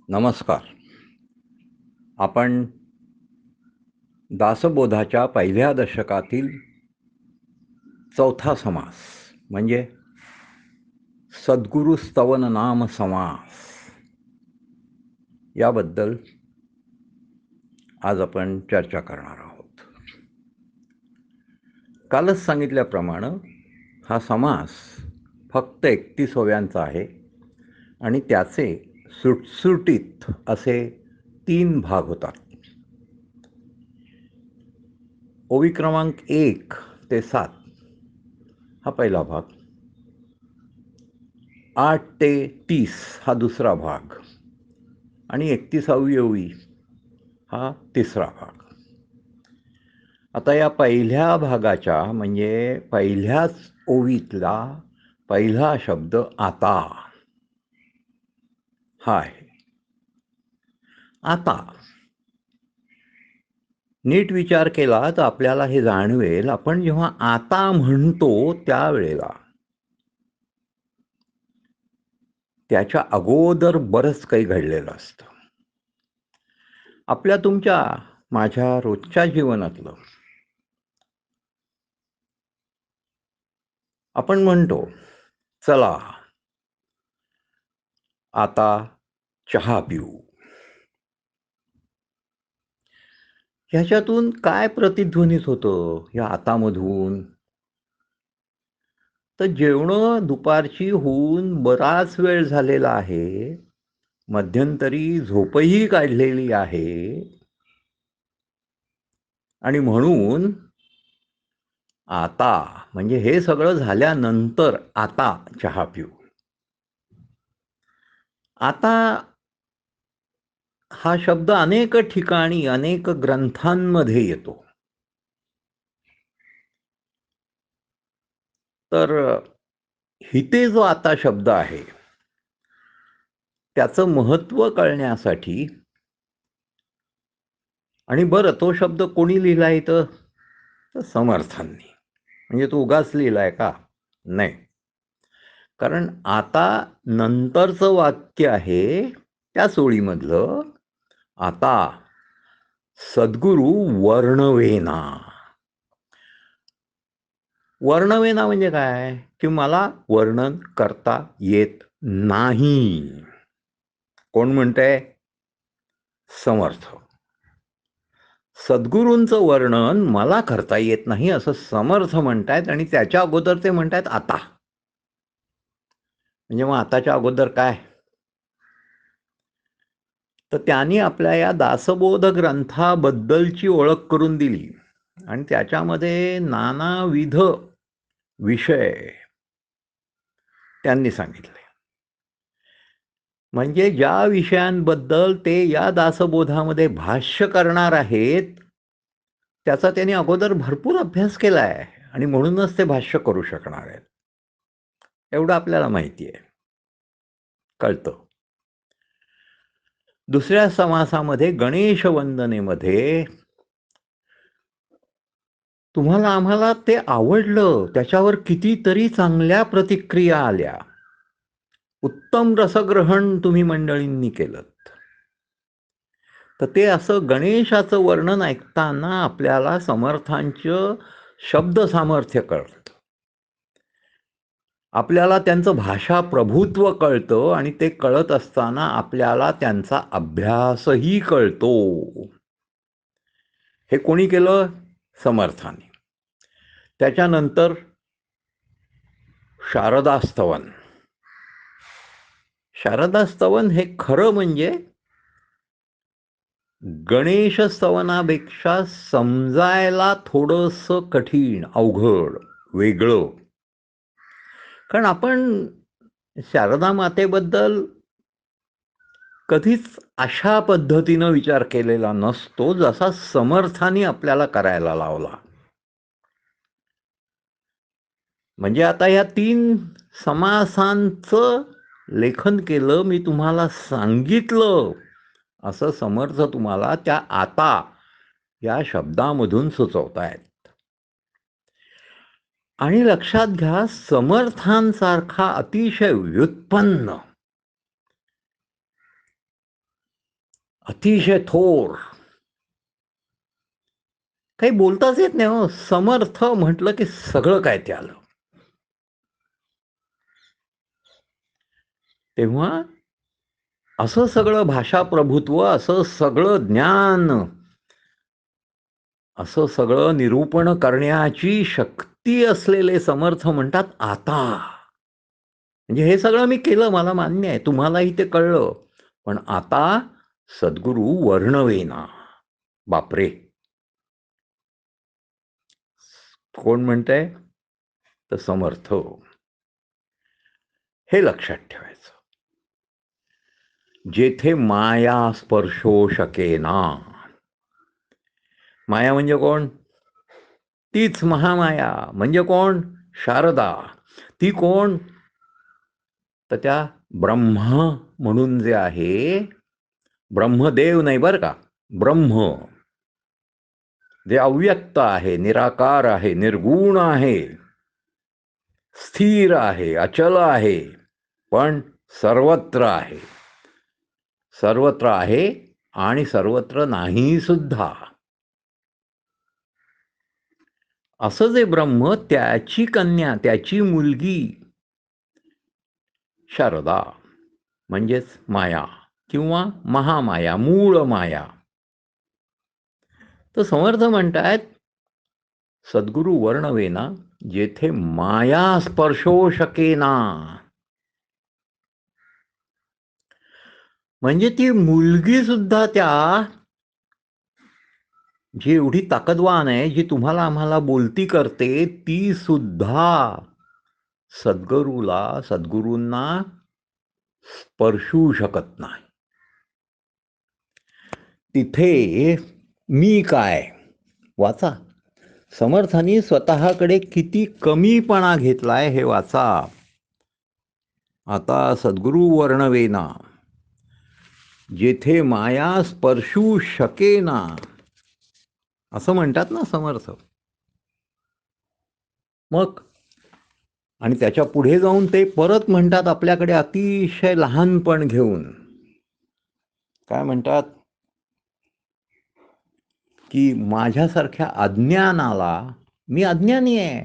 नमस्कार. आपण दासबोधाच्या पहिल्या दशकातील चौथा समास म्हणजे सद्गुरु स्तवन नाम समास याबद्दल आज आपण चर्चा करणार आहोत. कालच सांगितल्याप्रमाणे हा समास फक्त 31 ओव्यांचा आहे आणि त्याचे सुटसुटीत असे 3 भाग होतात. ओवी क्रमांक 1 ते 7 हा पहिला भाग, 8 ते 30 हा दुसरा भाग आणि 31वी ओवी हा तिसरा भाग. आता या पहिल्या भागाच्या म्हणजे पहिल्याच ओवीतला पहिला शब्द आता हा आहे. आता नीट विचार केला तर आपल्याला हे जाणवेल, आपण जेव्हा आता म्हणतो त्यावेळेला त्याच्या अगोदर बरंच काही घडलेलं असतं. आपल्या तुमच्या माझ्या रोजच्या जीवनातलं आपण म्हणतो, चला आता चहा पिऊ. ह्याच्यातून काय प्रतिध्वनित होतं या आतामधून? तर जेवणं दुपारची होऊन बराच वेळ झालेला आहे, मध्यंतरी झोपही काढलेली आहे आणि म्हणून आता म्हणजे हे सगळं झाल्यानंतर आता चहा पिऊ. आता हा शब्द अनेक ठिकाणी अनेक ग्रंथांमध्ये येतो. तर इथे जो आता शब्द आहे त्याचं महत्त्व कळण्यासाठी, आणि बरं तो शब्द कोणी लिहिलाय तर समर्थांनी. म्हणजे तो उगाच लिहिलाय का? नाही. कारण आता नंतरचं वाक्य आहे त्या ओळीमधलं, आता सद्गुरु वर्णवेना. वर्णवेना म्हणजे काय? की मला वर्णन करता येत नाही. कोण म्हणतंय? समर्थ. सद्गुरूंचं वर्णन मला करता येत नाही असं समर्थ म्हणतायत आणि त्याच्या अगोदर ते म्हणतायत आता. म्हणजे मग आताच्या अगोदर काय? तर त्यांनी आपल्या या दासबोध ग्रंथाबद्दलची ओळख करून दिली आणि त्याच्यामध्ये नानाविध विषय त्यांनी सांगितले. म्हणजे ज्या विषयांबद्दल ते या दासबोधामध्ये भाष्य करणार आहेत त्याचा त्यांनी अगोदर भरपूर अभ्यास केला आहे आणि म्हणूनच ते भाष्य करू शकणार आहेत, एवढं आपल्याला माहिती आहे, कळतं. दुसऱ्या समासामध्ये गणेश वंदनेमध्ये तुम्हाला आम्हाला ते आवडलं, त्याच्यावर कितीतरी चांगल्या प्रतिक्रिया आल्या, उत्तम रसग्रहण तुम्ही मंडळींनी केलं. तर ते असं गणेशाचं वर्णन ऐकताना आपल्याला समर्थांचं शब्द सामर्थ्य कळतं, आपल्याला त्यांचं भाषा प्रभुत्व कळतं आणि ते कळत असताना आपल्याला त्यांचा अभ्यासही कळतो. हे कोणी केलं? समर्थाने. त्याच्यानंतर शारदास्तवन. शारदास्तवन हे खरं म्हणजे गणेश स्तवनापेक्षा समजायला थोडंसं कठीण, अवघड, वेगळं. कारण आपण शारदा मातेबद्दल कधीच अशा पद्धतीनं विचार केलेला नसतो जसा समर्थांनी आपल्याला करायला लावला. म्हणजे आता या 3 समासांचं लेखन केलं, मी तुम्हाला सांगितलं असं समर्थ तुम्हाला त्या आता या शब्दामधून सुचवतायत. आणि लक्षात घ्या, समर्थांसारखा अतिशय व्युत्पन्न अतिशय थोर, काही बोलताच येत नाही हो. समर्थ म्हटलं की सगळं काय ते आलं. तेव्हा असं सगळं भाषा प्रभुत्व, असं सगळं ज्ञान, असं सगळं निरूपण करण्याची शक्ती असलेले समर्थ म्हणतात आता. म्हणजे हे सगळं मी केलं, मला मान्य आहे, तुम्हालाही ते कळलं, पण आता सद्गुरू वर्णवेना. बापरे, कोण म्हणतंय? तर समर्थ. हे लक्षात ठेवायचं. जेथे माया स्पर्शो शकेना. माया म्हणजे कोण? तीच महामाया. म्हणजे कोण? शारदा. ती कोण? तर त्या ब्रह्म म्हणून जे आहे, ब्रह्मदेव नाही बरं का, ब्रह्म जे अव्यक्त आहे, निराकार आहे, निर्गुण आहे, स्थिर आहे, अचल आहे, पण सर्वत्र आहे. सर्वत्र आहे आणि सर्वत्र नाही सुद्धा. असं जे ब्रह्म, त्याची कन्या, त्याची मुलगी शारदा, म्हणजेच माया किंवा महामाया, मूळ माया. तर समर्थ म्हणतायत सद्गुरू वर्णवेना, जेथे माया स्पर्शो शकेना. म्हणजे ती मुलगी सुद्धा, त्या जी एवढी ताकदवान आहे, जी तुम्हाला आम्हाला बोलती करते, ती सुद्धा सद्गुरूंना स्पर्शू शकत नाही. तिथे मी काय? वाचा. समर्थांनी स्वतःकडे किती कमीपणा घेतलाय हे वाचा. आता सद्गुरू वर्णवेना, जेथे माया स्पर्शू शकेना, असं म्हणतात ना समर्थ. मग आणि त्याच्या पुढे जाऊन ते परत म्हणतात आपल्याकडे अतिशय लहानपण घेऊन. काय म्हणतात? की माझ्यासारख्या अज्ञानाला, मी अज्ञानी आहे,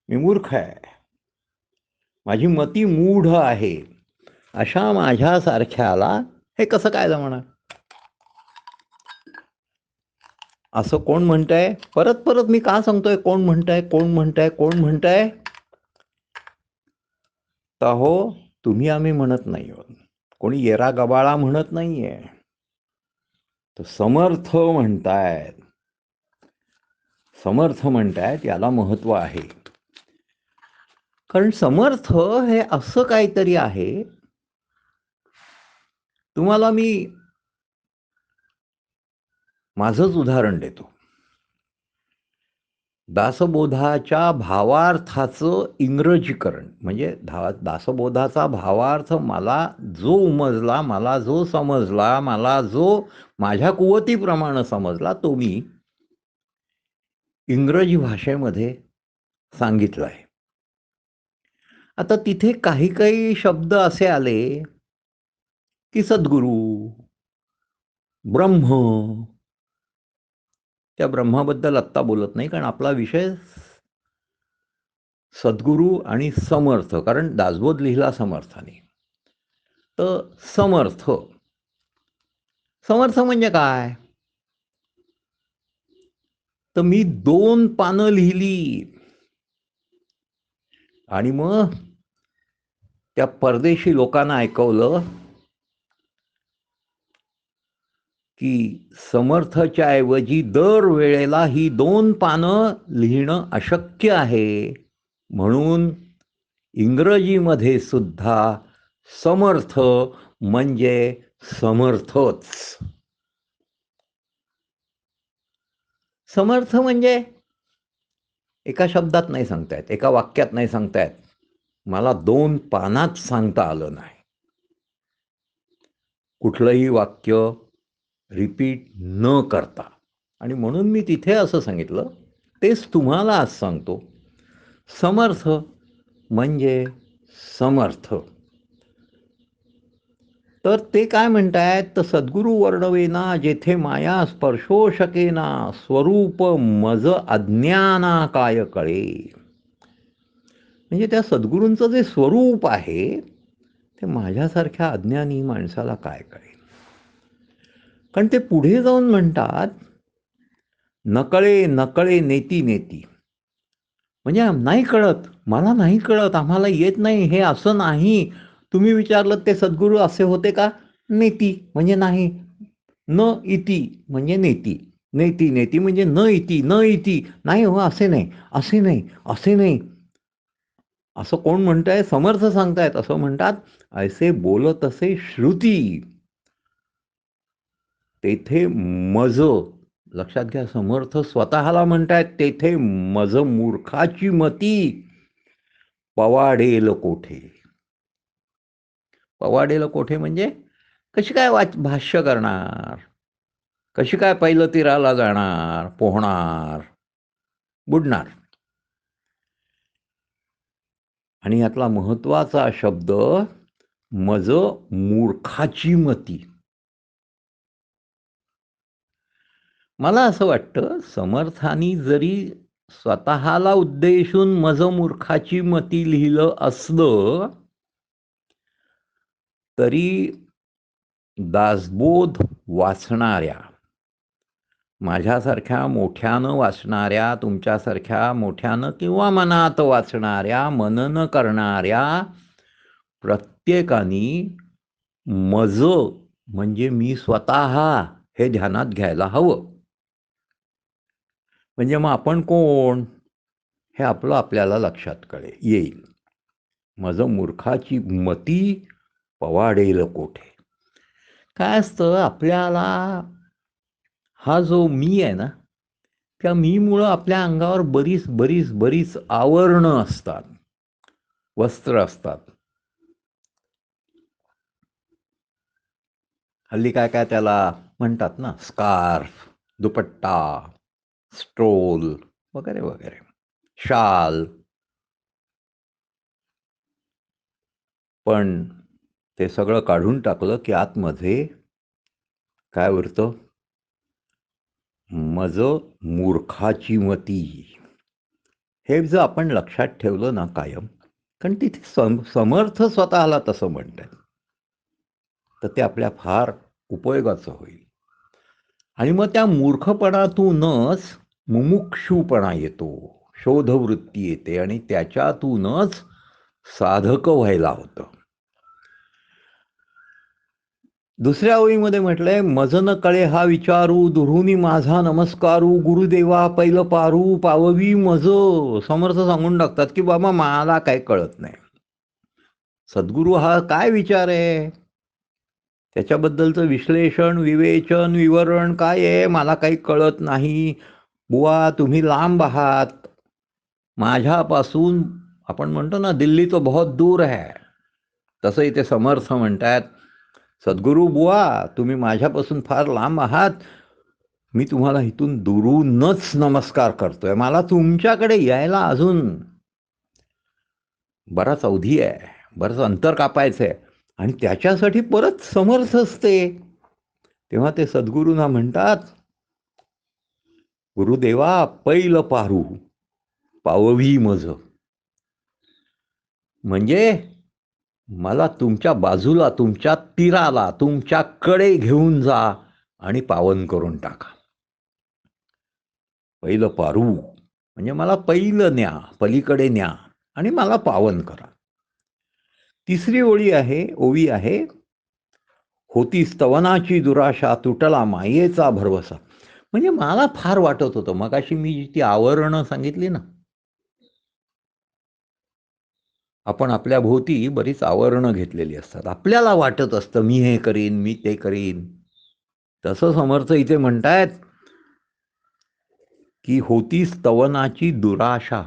मी मूर्ख आहे, माझी मती मूढ आहे, अशा माझ्यासारख्याला हे कसं काय जमणार? असं कोण म्हणतंय? परत परत मी का सांगतोय कोण म्हणताय, कोण म्हणताय, कोण म्हणताय? तर हो, तुम्ही आम्ही म्हणत नाही आहोत, कोणी येरा गबाळा म्हणत नाहीये, तर समर्थ म्हणतायत. समर्थ म्हणतायत, याला महत्व आहे. कारण समर्थ हे असं काहीतरी आहे. तुम्हाला मी माझंच उदाहरण देतो. दासबोधाच्या भावार्थाचं इंग्रजीकरण, म्हणजे दासबोधाचा भावार्थ मला जो उमजला, मला जो समजला, मला जो माझ्या कुवतीप्रमाणे समजला, तो मी इंग्रजी भाषेमध्ये सांगितला आहे. आता तिथे काही काही शब्द असे आले की सद्गुरू, ब्रह्म. त्या ब्रह्माबद्दल आत्ता बोलत नाही, कारण आपला विषय सद्गुरू आणि समर्थ, कारण दासबोध लिहिला समर्थाने. तर समर्थ, समर्थ म्हणजे काय? तर मी 2 पानं लिहिली आणि मग त्या परदेशी लोकांना ऐकवलं की समर्थच्या ऐवजी दरवेळेला ही 2 पानं लिहिणं अशक्य आहे, म्हणून इंग्रजीमध्ये सुद्धा समर्थ म्हणजे समर्थच. समर्थ म्हणजे एका शब्दात नाही सांगतायत, एका वाक्यात नाही सांगतायत, मला 2 पानात सांगता आलं नाही. कुठलंही वाक्य रिपीट न करता. आणि म्हणून मी तिथे असं सांगितलं, तेच तुम्हाला आज सांगतो. समर्थ म्हणजे समर्थ. तर ते काय म्हणतायत, तर सद्गुरु वर्णवेना जेथे माया स्पर्शो शकेना स्वरूप मज अज्ञाना काय कळे. म्हणजे त्या सद्गुरूंचं जे स्वरूप आहे ते माझ्यासारख्या अज्ञानी माणसाला काय कळेल. कारण ते पुढे जाऊन म्हणतात, नकळे नकळे नेती नेती. म्हणजे नाही कळत, मला नाही कळत, आम्हाला येत नाही, हे असं नाही. तुम्ही विचारलं ते सद्गुरू असे होते का? नेती म्हणजे नाही, न इति म्हणजे नेती, नेती नेती म्हणजे न इति, न इति नाही हो, असे नाही, असे नाही, असे नाही. असं कोण म्हणताय? समर्थ सांगतायत. असं म्हणतात, ऐसे बोलत असे श्रुती तेथे मज. लक्षात घ्या, समर्थ स्वतःला म्हणतायत, तेथे मज मूर्खाची मती पवाडेल कोठे. पवाडेल कोठे म्हणजे कशी काय भाष्य करणार, कशी काय पहिलं तीराला जाणार, पोहणार, बुडणार. आणि यातला महत्वाचा शब्द मज मूर्खाची मती. मला असं वाटतं, समर्थानी जरी स्वतःला उद्देशून मज मूर्खाची मती लिहिलं असलं तरी दासबोध वाचणाऱ्या, माझ्यासारख्या मोठ्यानं वाचणाऱ्या, तुमच्यासारख्या मोठ्यानं किंवा मनात वाचणाऱ्या, मनन करणाऱ्या प्रत्येकानी मज म्हणजे मी स्वतः हे ध्यानात घ्यायला हवं. म्हणजे मग आपण कोण हे आपलं आपल्याला लक्षात येईल. मज मूर्खाची मती पवाडेल कोठे. काय असतं, आपल्याला हा जो मी आहे ना, त्या मीमुळं आपल्या अंगावर बरीच बरीच बरीच आवरणं असतात, वस्त्र असतात. हल्ली काय काय त्याला म्हणतात ना, स्कार्फ, दुपट्टा, स्ट्रोल वगैरे वगैरे, शाल. पण ते सगळं काढून टाकलं की आतमध्ये काय उरतं? मज मूर्खाची मती. हे जर आपण लक्षात ठेवलं ना कायम, कारण तिथे समर्थ स्वतःला तसं म्हणतात, तर ते आपल्या फार उपयोगाचं होईल. आणि मग त्या मूर्खपणातूनच मुमुक्षुपणा येतो, शोधवृत्ती येते, आणि त्याच्यातूनच साधक व्हायला होतं. दुसऱ्या ओळीमध्ये म्हटलंय, मज न कळे हा विचारू दुरुनी माझा नमस्कारू गुरुदेवा पैल पारू पाववी मज. समर्थ सांगून टाकतात की बाबा मला काय कळत नाही. सद्गुरू हा काय विचार आहे, त्याच्याबद्दलचं विश्लेषण, विवेचन, विवरण काय आहे, मला काही कळत नाही. बुवा तुम्ही लांब आहात माझ्यापासून. आपण म्हणतो ना, दिल्ली तो बहुत दूर है, तसं इथे समर्थ म्हणतात, सद्गुरू बुवा तुम्ही माझ्यापासून फार लांब आहात, मी तुम्हाला इथून दुरूनच नमस्कार करतोय, मला तुमच्याकडे यायला अजून बराच अवधी आहे, बरंच अंतर कापायचं आहे, आणि त्याच्यासाठी परत समर्थ असते. तेव्हा ते सद्गुरूंना म्हणतात, गुरुदेवा पैल पारू पाववी मज. म्हणजे मला तुमच्या बाजूला, तुमच्या तीराला, तुमच्याकडे घेऊन जा आणि पावन करून टाका. पहिलं पारू म्हणजे मला पहिलं न्या, पलीकडे न्या आणि मला पावन करा. तिसरी ओवी आहे, होती स्तवनाची दुराशा तुटला मायेचा भरवसा. म्हणजे मला फार वाटत होतं, मगाशी मी ती आवरणं सांगितली ना, आपण आपल्या भोवती बरीच आवरणं घेतलेली असतात, आपल्याला वाटत असतं मी हे करीन, मी ते करीन. तसं समर्थ इथे म्हणतायत की होती स्तवनाची दुराशा.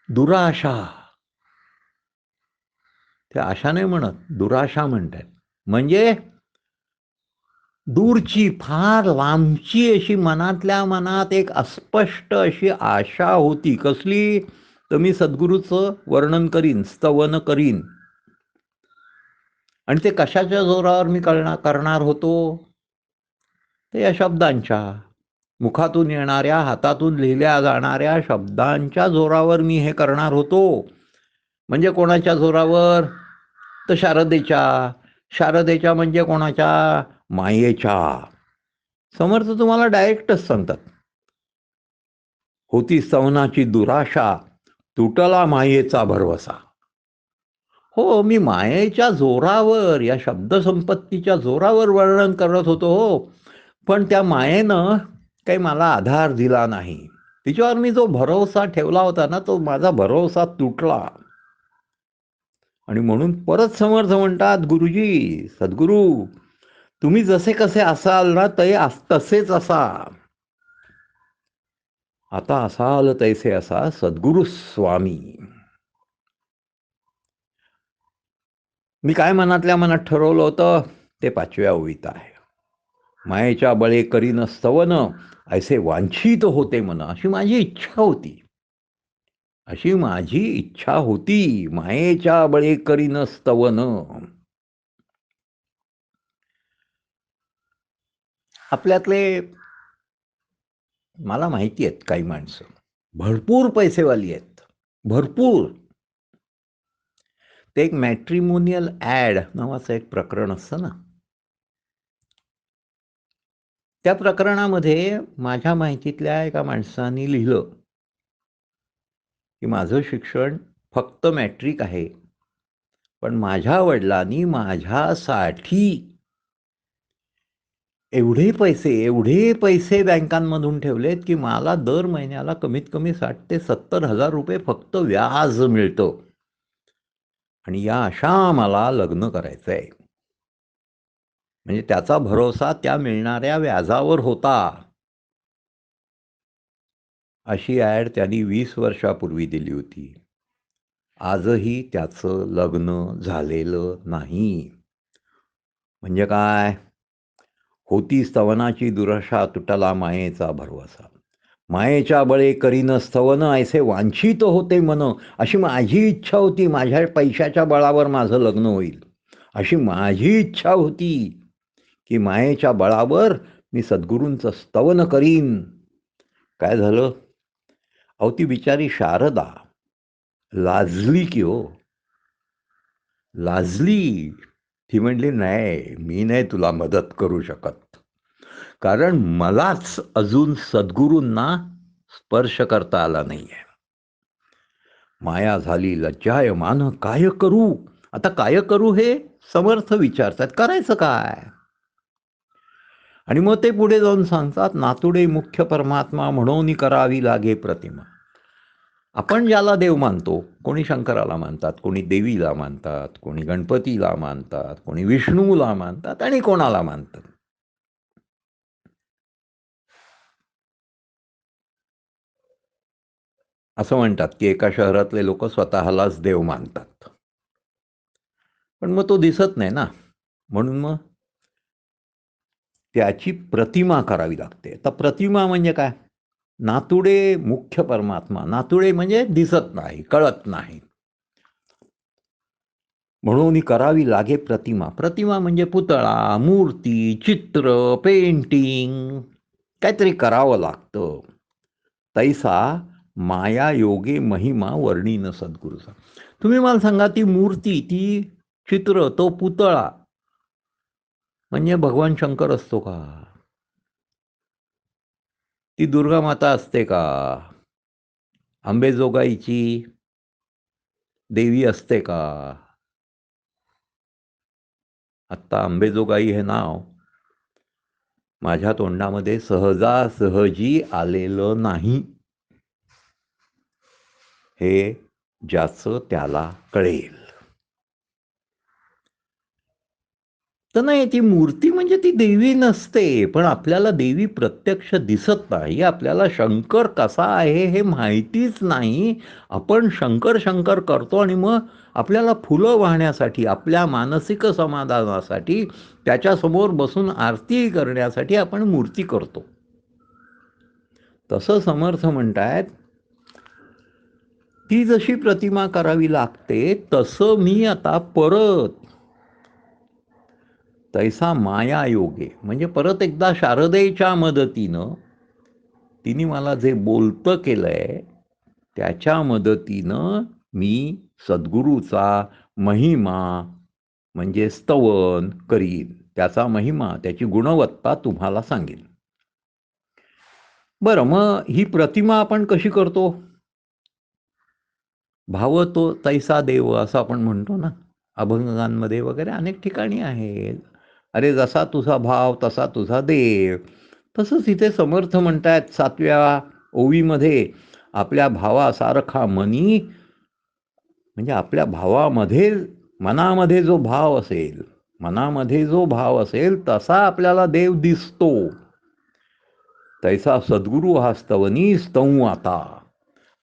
दुराशा, ते आशा नाही म्हणत, दुराशा म्हणतात. म्हणजे दूरची, फार लांबची अशी, मनातल्या मनात एक अस्पष्ट अशी आशा होती. कसली? तर मी सद्गुरूचं वर्णन करीन, स्तवन करीन, आणि ते कशाच्या जोरावर मी करणार होतो? ते या शब्दांच्या, मुखातून येणाऱ्या, हातातून लिहिल्या जाणाऱ्या शब्दांच्या जोरावर मी हे करणार होतो. म्हणजे कोणाच्या जोरावर? तर शारदेच्या म्हणजे कोणाच्या? मायेच्या. समर्थ तुम्हाला डायरेक्टच सांगतात, होती स्तवनाची दुराशा, तुटला मायेचा भरवसा. हो, मी मायेच्या जोरावर, या शब्दसंपत्तीच्या जोरावर वर्णन करत होतो हो, पण त्या मायेनं काही मला आधार दिला नाही. तिच्यावर मी जो भरोसा ठेवला होता ना, तो माझा भरोसा तुटला. आणि म्हणून परत समर्थ म्हणतात, गुरुजी, सद्गुरू, तुम्ही जसे कसे असाल ना, ते तसेच असा. आता असाल तैसे असा सद्गुरु स्वामी. मी काय मनातल्या मनात ठरवलं होतं ते 5व्या ओळीत आहे. मायेच्या बळे करीन स्तवन, ऐसे वांछित होते मन. अशी माझी इच्छा होती. अशी माझी इच्छा होती. मायेच्या बळे करीन स्तवन. आपल्यातले मला माहिती आहेत काही माणसं भरपूर पैसेवाली आहेत, भरपूर. ते एक मॅट्रिमोनियल ॲड नावाचं एक प्रकरण असतं ना, त्या प्रकरणामध्ये माझ्या माहितीतल्या एका माणसाने लिहिलं की माझं शिक्षण फक्त मॅट्रिक आहे, पण माझ्या वडिलांनी माझ्यासाठी एवढे पैसे बँकांमधून ठेवलेत की मला दर महिन्याला कमीत कमी 60,000 ते 70,000 रुपये फक्त व्याज मिळतं. आणि या अशा मला लग्न करायचं आहे. म्हणजे त्याचा भरोसा त्या मिळणाऱ्या व्याजावर होता. अशी ॲड त्यांनी 20 वर्षापूर्वी दिली होती. आजही त्याचं लग्न झालेलं नाही. म्हणजे काय? होती स्तवनाची दुराशा, तुटला मायेचा भरवसा. मायेच्या बळे करीन स्तवन, ऐसे वांछित होते मन. अशी माझी इच्छा होती, माझ्या पैशाच्या बळावर माझं लग्न होईल. अशी माझी इच्छा होती की मायेच्या बळावर मी सद्गुरूंचं स्तवन करीन. काय झालं? अहो, ती बिचारी शारदा लाजली की हो, लाजली. ती म्हणली, नाही, मी नाही तुला मदत करू शकत, कारण मलाच अजून सद्गुरूंना स्पर्श करता आला नाहीये. माया झाली लज्जायमान, काय करू? आता काय करू हे समर्थ विचारतात, करायचं काय? आणि मग ते पुढे जाऊन सांगतात, नातुडे मुख्य परमात्मा म्हणून करावी लागे प्रतिमा. आपण ज्याला देव मानतो, कोणी शंकराला मानतात, कोणी देवीला मानतात, कोणी गणपतीला मानतात, कोणी विष्णूला मानतात, आणि कोणाला मानतात. असं म्हणतात की एका शहरातले लोक स्वतःलाच देव मानतात, पण मग तो दिसत नाही ना, म्हणून मग त्याची प्रतिमा करावी लागते. तर प्रतिमा म्हणजे काय? नातुडे मुख्य परमात्मा. नातुडे म्हणजे दिसत नाही, कळत नाही, म्हणून करावी लागे प्रतिमा. प्रतिमा म्हणजे पुतळा, मूर्ती, चित्र, पेंटिंग, काहीतरी करावं लागतं. तैसा माया योगे महिमा वर्णीन सद्गुरूचा. तुम्ही मला सांगा, ती मूर्ती, ती चित्र, तो पुतळा म्हणजे भगवान शंकर असतो का? ती दुर्गा माता असते का? अंबेजोगाईची देवी असते का? आत्ता अंबेजोगाई हे नाव माझ्या तोंडामध्ये सहजासहजी आलेलं नाही. हे ज्याचं त्याला कळेल. तर नाही, ती मूर्ती म्हणजे ती देवी नसते, पण आपल्याला देवी प्रत्यक्ष दिसत नाही. आपल्याला शंकर कसा आहे हे माहितीच नाही. आपण शंकर शंकर करतो आणि मग आपल्याला फुलं वाहण्यासाठी, आपल्या मानसिक समाधानासाठी, त्याच्यासमोर बसून आरती करण्यासाठी आपण मूर्ती करतो. तसं समर्थ म्हणतायत, ती जशी प्रतिमा करावी लागते, तसं मी आता परत तैसा माया योगे, म्हणजे परत एकदा शारदेच्या मदतीनं तिने मला जे बोलतं केलंय त्याच्या मदतीनं मी सद्गुरूचा महिमा म्हणजे स्तवन करीन, त्याचा महिमा, त्याची गुणवत्ता तुम्हाला सांगेन. बरं, मग ही प्रतिमा आपण कशी करतो? भाव तो तैसा देव असं आपण म्हणतो ना, अभंगांमध्ये वगैरे अनेक ठिकाणी आहे. अरे जसा तुझा भाव तसा तुझा देव. तसंच इथे समर्थ म्हणतायत 7व्या ओवीमध्ये, आपल्या भावासारखा मनी, म्हणजे आपल्या भावामध्ये, मनामध्ये जो भाव असेल, मनामध्ये जो भाव असेल तसा आपल्याला देव दिसतो. तैसा सद्गुरू हा स्तवनी स्तवू आता,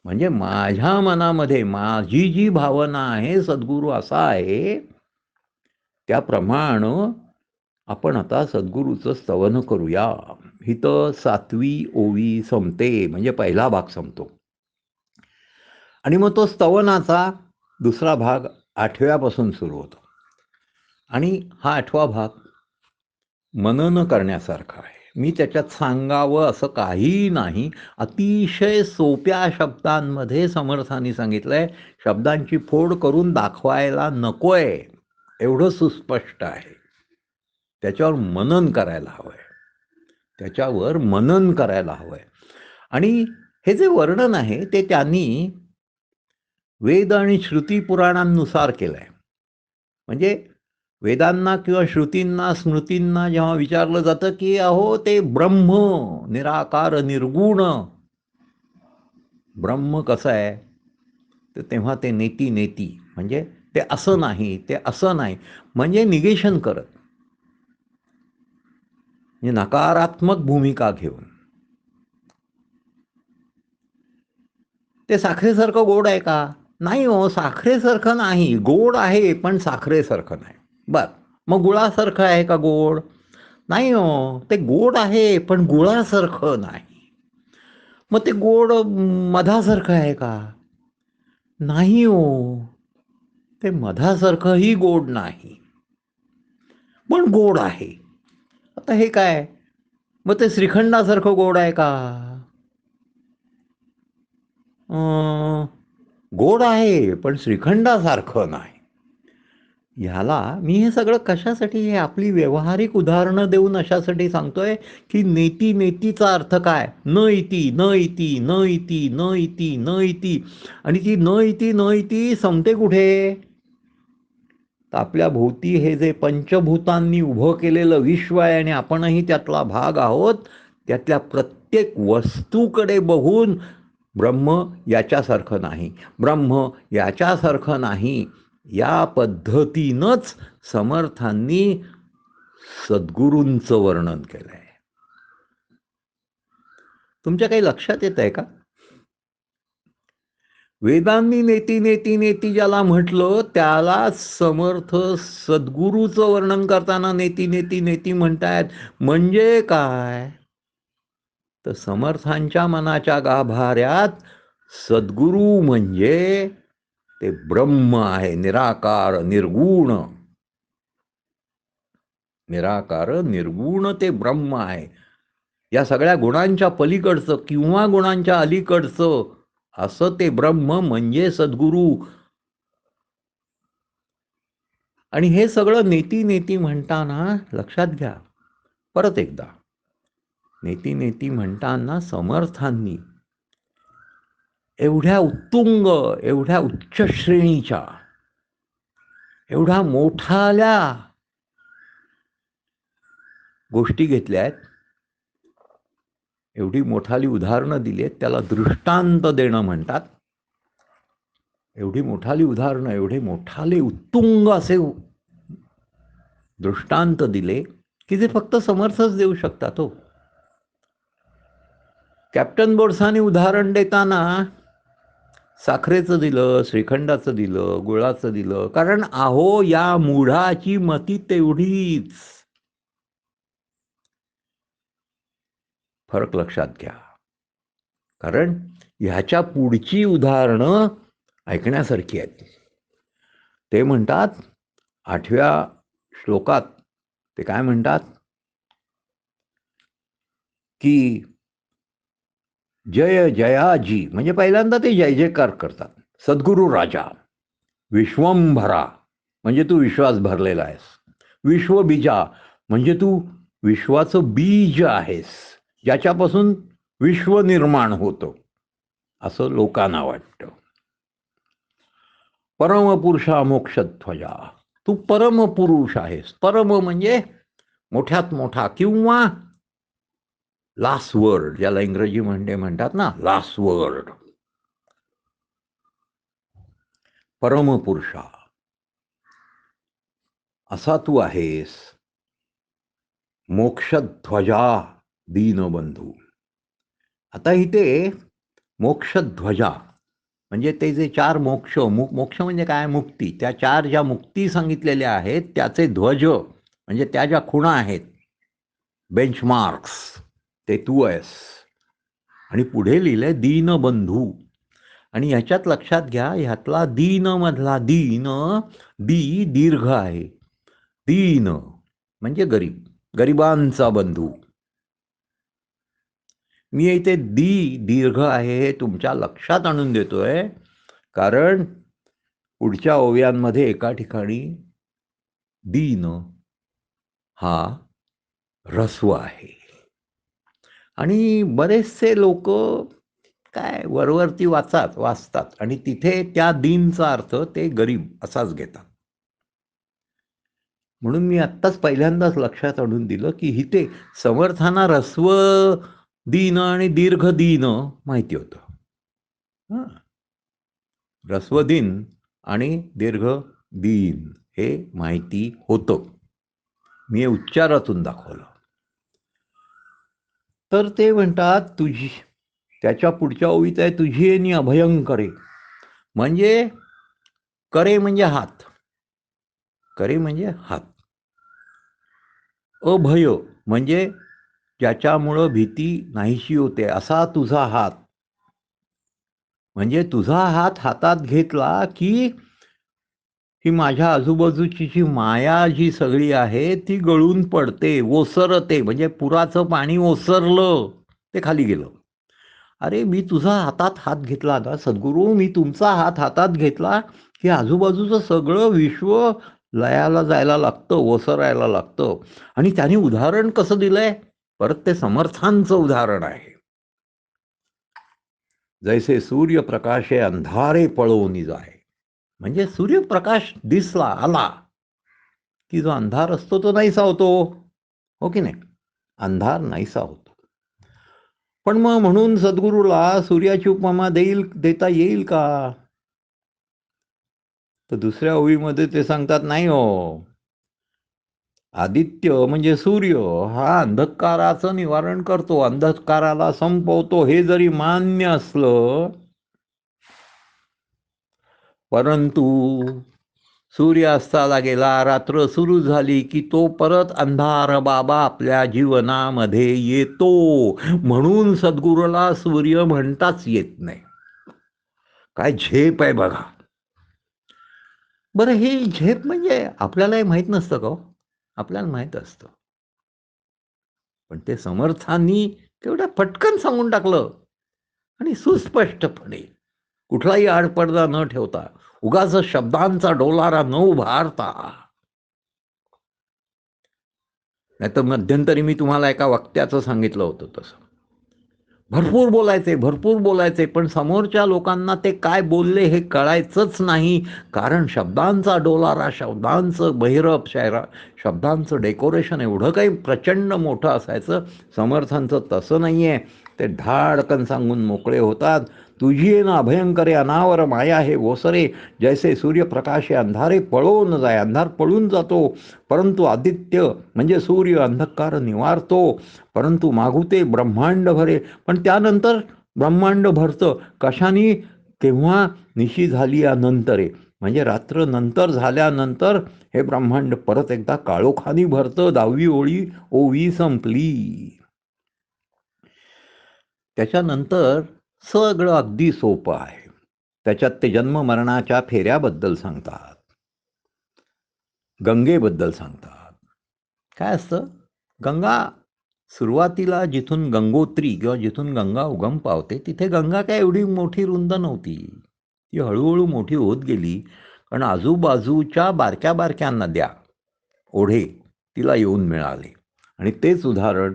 म्हणजे माझ्या मनामध्ये माझी जी भावना आहे सद्गुरू असा आहे, त्याप्रमाणे आपण आता सद्गुरूचं स्तवन करूया. ही तर 7वी ओवी संपते, म्हणजे पहिला भाग संपतो. आणि मग तो स्तवनाचा दुसरा भाग 8व्यापासून सुरू होतो. आणि हा 8वा भाग मनन करण्यासारखा आहे. मी त्याच्यात सांगावं असं काहीही नाही. अतिशय सोप्या शब्दांमध्ये समर्थांनी सांगितलंय. शब्दांची फोड करून दाखवायला नकोय, एवढं सुस्पष्ट आहे. त्याच्यावर मनन करायला हवंय, त्याच्यावर मनन करायला हवंय. आणि हे जे वर्णन आहे ते त्यांनी वेद आणि श्रुती पुराणांनुसार केलंय. म्हणजे वेदांना किंवा श्रुतींना स्मृतींना जेव्हा विचारलं जातं की अहो ते ब्रह्म निराकार निर्गुण ब्रह्म कसं आहे, तर तेव्हा ते नेती नेती, म्हणजे ते असं नाही, ते असं नाही, म्हणजे निगेशन करत, म्हणजे नकारात्मक भूमिका घेऊन. ते साखरेसारखं गोड आहे का? नाही हो, साखरेसारखं नाही. गोड आहे पण साखरेसारखं नाही. बर, मग गुळासारखं आहे का गोड? नाही हो, ते गोड आहे पण गुळासारखं नाही. मग ते गोड मधासारखं आहे का? नाही हो, ते मधासारखंही गोड नाही, पण गोड आहे. आता हे काय? मग ते श्रीखंडासारखं गोड आहे का? गोड आहे पण श्रीखंडासारखं नाही. ह्याला मी हे सगळं कशासाठी, हे आपली व्यावहारिक उदाहरणं देऊन अशासाठी सांगतोय की नेती नेतीचा अर्थ काय? न इति न इति न इति न इति न इति. आणि ती न इति न इति संपते कुठे? तर आपल्या भोवती हे जे पंचभूतांनी उभं केलेलं विश्व आहे आणि आपणही त्यातला भाग आहोत, त्यातल्या प्रत्येक वस्तूकडे बघून ब्रह्म याच्यासारखं नाही, ब्रह्म याच्यासारखं नाही, या पद्धतीनंच समर्थांनी सद्गुरूंचं वर्णन केलं आहे. तुमच्या काही लक्षात येत आहे का? वेदांनी नेती नेती नेती ज्याला म्हटलं त्याला समर्थ सद्गुरूचं वर्णन करताना नेती नेती नेती म्हणतायत. म्हणजे काय? तर समर्थांच्या मनाच्या गाभाऱ्यात सद्गुरू म्हणजे ते ब्रह्म आहे, निराकार निर्गुण. निराकार निर्गुण ते ब्रह्म आहे. या सगळ्या गुणांच्या पलीकडचं किंवा गुणांच्या अलीकडचं असं ते ब्रह्म म्हणजे सद्गुरू. आणि हे सगळं नेती नेती म्हणताना लक्षात घ्या, परत एकदा, नेती नेती म्हणताना समर्थांनी एवढ्या उत्तुंग, एवढ्या उच्च श्रेणीच्या, एवढ्या मोठाल्या गोष्टी घेतल्या आहेत, एवढी मोठाली उदाहरणं दिली आहेत, त्याला दृष्टांत देणं म्हणतात. एवढी मोठाली उदाहरणं, एवढे मोठाले उत्तुंग असे दृष्टांत दिले की जे फक्त समर्थच देऊ शकतात. हो, कॅप्टन बोरसाने उदाहरण देताना साखरेचं दिलं, श्रीखंडाचं दिलं, गुळाचं दिलं, कारण अहो या मूढाची मती तेवढीच. फरक लक्षात घ्या, कारण ह्याच्या पुढची उदाहरणं ऐकण्यासारखी आहेत. ते म्हणतात 8व्या श्लोकात ते काय म्हणतात की जय जयाजी, म्हणजे पहिल्यांदा ते जय जयकार करतात. सद्गुरु राजा, विश्वंभरा म्हणजे तू विश्वास भरलेला आहेस, विश्वबीजा म्हणजे तू विश्वाचं बीज आहेस, ज्याच्यापासून विश्व निर्माण होतं असं लोकांना वाटतं. परमपुरुषा मोक्षध्वजा, तू परमपुरुष आहेस. परम म्हणजे मोठ्यात मोठा किंवा लास्ट वर्ड, ज्याला इंग्रजी म्हणतात ना, लास्ट वर्ड. परमपुरुषा असा तू आहेस. मोक्षध्वजा दीनबंधू. आता इथे मोक्षध्वजा म्हणजे ते जे 4 मोक्ष, मोक्ष म्हणजे काय, मुक्ती. त्या 4 ज्या मुक्ती सांगितलेल्या आहेत त्याचे ध्वज म्हणजे त्या ज्या खुणा आहेत, बेंचमार्क्स, ते तू आहेस. आणि पुढे लिहिलंय दीनबंधू. आणि ह्याच्यात लक्षात घ्या, ह्यातला दीन मधला दीन, दी दीर्घ आहे. दीन म्हणजे गरीब, गरिबांचा बंधू. मी इथे दीर्घ आहे हे तुमच्या लक्षात आणून देतोय, कारण पुढच्या ओव्यांमध्ये एका ठिकाणी दीन हा ऱ्हस्व आहे. आणि बरेचसे लोक काय वरवरती वाचतात आणि तिथे त्या दीनचा अर्थ ते गरीब असाच घेतात. म्हणून मी आत्ताच पहिल्यांदाच लक्षात आणून दिलं की इथे समर्थांना ऱ्हस्व दीन आणि दीर्घ दीन माहिती होतं. ऱ्हस्व दीन आणि दीर्घ दीन हे माहिती होतं. मी हे उच्चारातून दाखवलं. तर ते म्हणतात तुझी, त्याच्या पुढच्या ओळीत आहे तुझी येणी अभयंकरे, म्हणजे करे म्हणजे हात, करे म्हणजे हात. अभय म्हणजे ज्याच्यामुळं भीती नाहीशी होते असा तुझा हात. म्हणजे तुझा हात हातात घेतला की माझ्या आजूबाजूची जी माया जी सगळी आहे ती गळून पडते, ओसरते. म्हणजे पुराचं पाणी ओसरलं ते खाली गेलं. अरे मी तुझा हातात हात घेतला ना सद्गुरू, मी तुमचा हात हातात घेतला की आजूबाजूचं सगळं विश्व लयाला जायला लागतं, ओसरायला लागतं. आणि त्याने उदाहरण कसं दिलंय, परत ते समर्थांचं उदाहरण आहे. जैसे सूर्यप्रकाशे अंधारे पळवून जाय, म्हणजे सूर्यप्रकाश दिसला आला की जो अंधार असतो तो नाहीसा होतो, हो की नाही? अंधार नाहीसा होतो. पण मग म्हणून सद्गुरूला सूर्याची उपमा देता येईल का? तर दुसऱ्या ओळीमध्ये ते सांगतात नाही हो, आदित्य म्हणजे सूर्य हा अंधकाराचं निवारण करतो, अंधकाराला संपवतो. हे जरी मान्य असलं, परंतु सूर्यास्ताला गेला, रात्र सुरू झाली की तो परत अंधार बाबा आपल्या जीवनामध्ये येतो. म्हणून सद्गुरूला सूर्य म्हणताच येत नाही. काय झेप आहे बघा. बरं, हे झेप म्हणजे आपल्यालाही माहीत नसतं का? आपल्याला माहीत असतं, पण ते समर्थांनी तेवढ्या पटकन सांगून टाकलं आणि सुस्पष्टपणे, कुठलाही आडपडदा न ठेवता, उगाच शब्दांचा डोलारा न उभारता. नाही तर मध्यंतरी मी तुम्हाला एका वक्त्याचं सांगितलं होतं तसं. भरपूर बोलायचे, पण समोरच्या लोकांना ते काय बोलले हे कळायचंच नाही. कारण शब्दांचा डोलारा, शब्दांचं बहिरप शब्दांचं डेकोरेशन एवढं काही प्रचंड मोठं असायचं. समर्थांचं तसं नाही आहे. ते धाडकन सांगून मोकळे होतात. तुझी ये ना अभयंकरे अनावर माया हे ओसरे, जैसे सूर्यप्रकाशे अंधारे पळवून जाय. अंधार पळून जातो, परंतु आदित्य म्हणजे सूर्य अंधकार निवारतो. परंतु मागुते ब्रह्मांड भरे, पण त्यानंतर ब्रह्मांड भरतं कशाने? केव्हा? निशी झाली यानंतरे, म्हणजे रात्र नंतर झाल्यानंतर हे ब्रह्मांड परत एकदा काळोखानी भरतं. 10वी ओवी संपली. त्याच्यानंतर सगळं अगदी सोपं आहे. त्याच्यात ते जन्म मरणाच्या फेऱ्याबद्दल सांगतात, गंगेबद्दल सांगतात, काय असतं, गंगा सुरुवातीला जिथून गंगोत्री किंवा जिथून गंगा उगम पावते तिथे गंगा काय एवढी मोठी रुंद नव्हती. ती हळूहळू मोठी होत गेली, कारण आजूबाजूच्या बारक्या बारक्या नद्या, ओढे तिला येऊन मिळाले. आणि तेच उदाहरण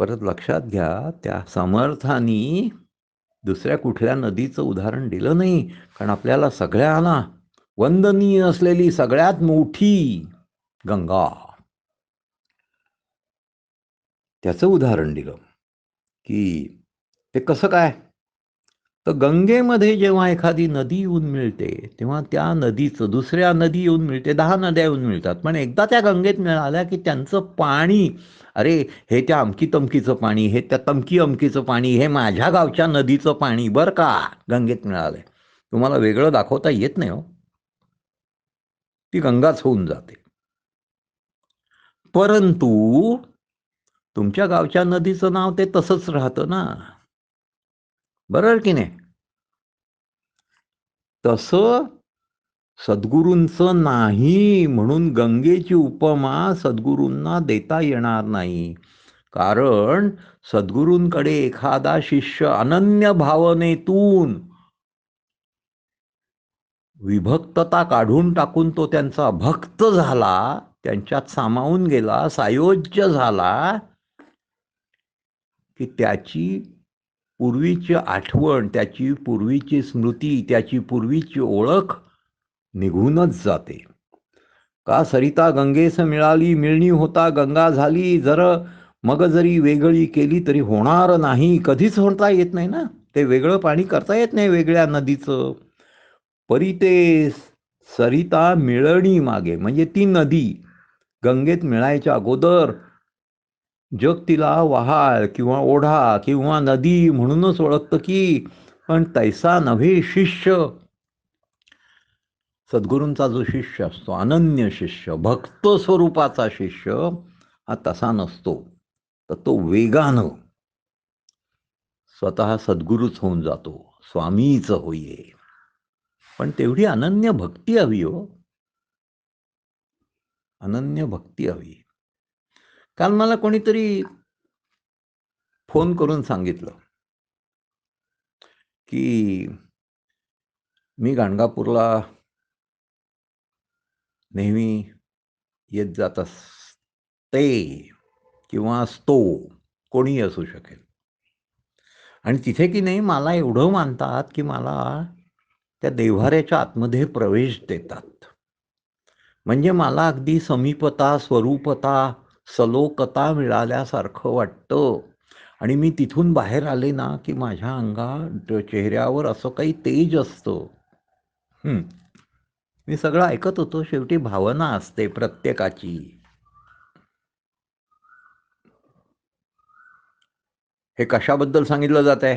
परत लक्षात घ्या, त्या समर्थांनी दुसऱ्या कुठल्या नदीचं उदाहरण दिलं नाही, कारण आपल्याला सगळ्यांना वंदनीय असलेली सगळ्यात मोठी गंगा त्याचं उदाहरण दिलं. की ते कसं काय, तर गंगेमध्ये जेव्हा एखादी नदी येऊन मिळते तेव्हा त्या नदीचं दुसऱ्या नदी येऊन मिळते, 10 नद्या येऊन मिळतात, पण एकदा त्या गंगेत मिळाल्या की त्यांचं पाणी, अरे हे त्या अमकी तमकीचं पाणी, हे त्या तमकी अमकीचं पाणी, हे माझ्या गावच्या नदीचं पाणी बरं का गंगेत मिळालंय, तुम्हाला वेगळं दाखवता येत नाही हो, ती गंगाच होऊन जाते. परंतु तुमच्या गावच्या नदीचं नाव ते तसंच राहतं ना, बरोबर की नाही. तसं सद्गुरूंचं नाही, म्हणून गंगेची उपमा सद्गुरूंना देता येणार नाही. कारण सद्गुरूंकडे एखादा शिष्य अनन्य भावनेतून विभक्तता काढून टाकून तो त्यांचा भक्त झाला, त्यांच्यात सामावून गेला, सायोज्य झाला, की त्याची पूर्वीची आठवण, त्याची पूर्वीची स्मृती, त्याची पूर्वीची ओळख निघूनच जाते. का सरिता गंगेस मिळाली, मिळणी होता गंगा झाली, मग जरी वेगळी केली तरी होणार नाही, कधीच होता येत नाही ना, ते वेगळं पाणी करता येत नाही वेगळ्या नदीचं. परी ते सरिता मिळणी मागे, म्हणजे ती नदी गंगेत मिळायच्या अगोदर जग तिला वहाळ किंवा ओढा किंवा नदी म्हणूनच ओळखतं की, पण तैसा नव्हे शिष्य. सद्गुरूंचा जो शिष्य असतो, अनन्य शिष्य, भक्त स्वरूपाचा शिष्य, हा तसा नसतो. तर तो वेगानं स्वतः सद्गुरूच होऊन जातो, स्वामीच होईये. पण तेवढी अनन्य भक्ती हवी हो, अनन्य भक्ती हवी. काल मला कोणीतरी फोन करून सांगितलं की मी गाणगापूरला नेहमी येत जात असते किंवा असतो, कोणीही असू शकेल, आणि तिथे की नाही मला एवढं मानतात की मला त्या देव्हाऱ्याच्या आतमध्ये प्रवेश देतात. म्हणजे मला अगदी समीपता, स्वरूपता, सलोकता मिळाल्यासारखं वाटतं. आणि मी तिथून बाहेर आले ना की माझ्या चेहऱ्यावर असं काही तेज असतं. मी सगळं ऐकत होतो, शेवटी भावना असते प्रत्येकाची. हे कशाबद्दल सांगितलं जात आहे,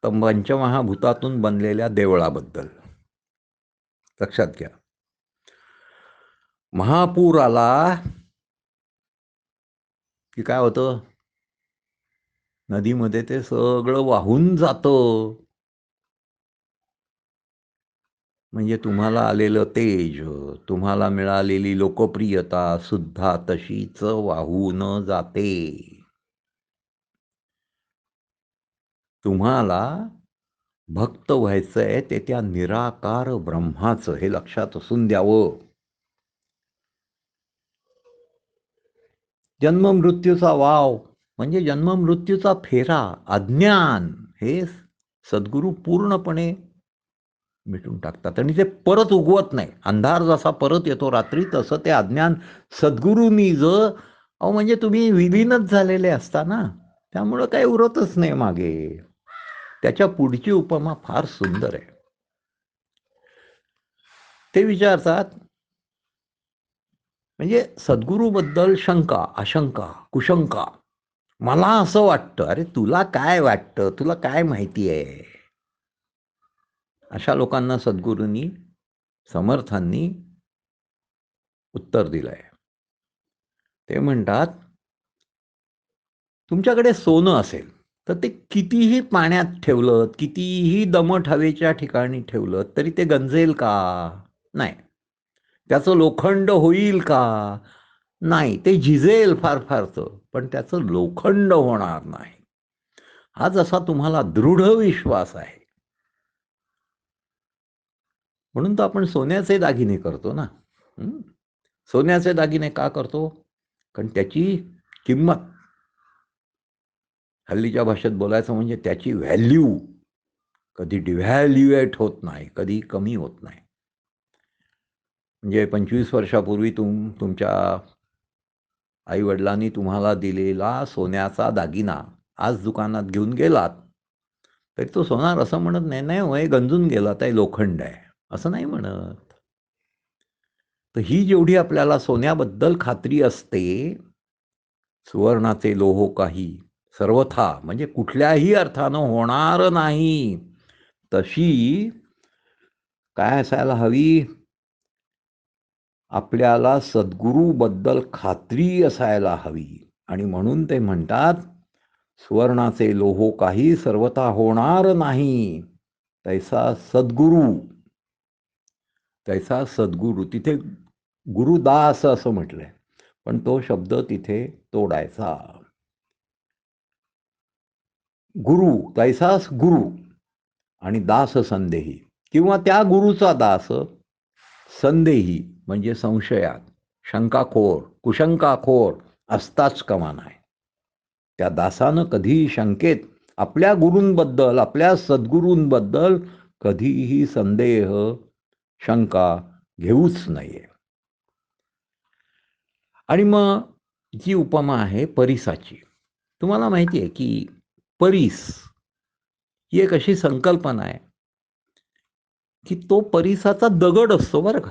तर पंचमहाभूतातून बनलेल्या देवळाबद्दल. लक्षात घ्या, महापूर आला की काय होतं, नदीमध्ये ते सगळं वाहून जातं. म्हणजे तुम्हाला आलेलं तेज, तुम्हाला मिळालेली लोकप्रियता सुद्धा तशीच वाहून जाते. तुम्हाला भक्त व्हायचंय ते त्या निराकार ब्रह्माचं, हे लक्षात असून द्यावं. जन्म मृत्यूचा वाव म्हणजे जन्म मृत्यूचा फेरा, अज्ञान, हे सद्गुरू पूर्णपणे मिटून टाकतात आणि ते परत उगवत नाही. अंधार जसा परत येतो रात्री, तसं ते अज्ञान सद्गुरूंनी म्हणजे तुम्ही विलीनच झालेले असता ना, त्यामुळं काही उरतच नाही मागे. त्याच्या पुढची उपमा फार सुंदर आहे. ते विचारतात, म्हणजे सद्गुरूबद्दल शंका, आशंका, कुशंका, मला असं वाटतं, अरे तुला काय वाटतं, तुला काय माहिती आहे, अशा लोकांना सद्गुरूंनी, समर्थांनी उत्तर दिलंय. ते म्हणतात, तुमच्याकडे सोनं असेल तर ते कितीही पाण्यात ठेवलं, कितीही दमट हवेच्या ठिकाणी ठेवलं तरी ते गंजेल का? नाही. त्याचं लोखंड होईल का? नाही, ते झिजेल फार फारचं, पण त्याचं लोखंड होणार नाही. हा जसा तुम्हाला दृढ विश्वास आहे, म्हणून तर आपण सोन्याचे दागिने करतो ना. सोन्याचे दागिने का करतो? कारण त्याची किंमत, हल्लीच्या भाषेत बोलायचं म्हणजे त्याची व्हॅल्यू कधी डिव्हॅल्युएट होत नाही, कधी कमी होत नाही. म्हणजे 25 वर्षापूर्वी तुमच्या आईवडिलांनी तुम्हाला दिलेला सोन्याचा दागिना आज दुकानात घेऊन गेलात, तरी तो सोनार असं म्हणत नाही, नाही होय गंजून गेला, ते लोखंड आहे, असं नाही म्हणत. तर ही जेवढी आपल्याला सोन्याबद्दल खात्री असते, सुवर्णाचे लोह काही सर्वथा म्हणजे कुठल्याही अर्थानं होणार नाही, तशी काय असायला हवी? आपल्याला सद्गुरूबद्दल खात्री असायला हवी. आणि म्हणून ते म्हणतात, सुवर्णाचे लोह काही सर्वथा होणार नाही, तैसा सद्गुरू. तैसा सद्गुरू, तिथे गुरुदास असं म्हटलंय, पण तो शब्द तिथे तोडायचा. गुरु, तैसाच गुरु आणि दास संदेही, किंवा त्या गुरुचा दास संदेही म्हणजे संशयात, शंकाखोर, कुशंकाखोर असताच कामा नाही. त्या दासानं कधीही शंकेत आपल्या गुरूंबद्दल, आपल्या सद्गुरूंबद्दल कधीही संदेह, शंका घेऊच नये. आणि मग जी उपमा आहे परिसाची, तुम्हाला माहिती आहे की परीस ही एक अशी संकल्पना आहे की तो परिसाचा दगड असतो बरं का.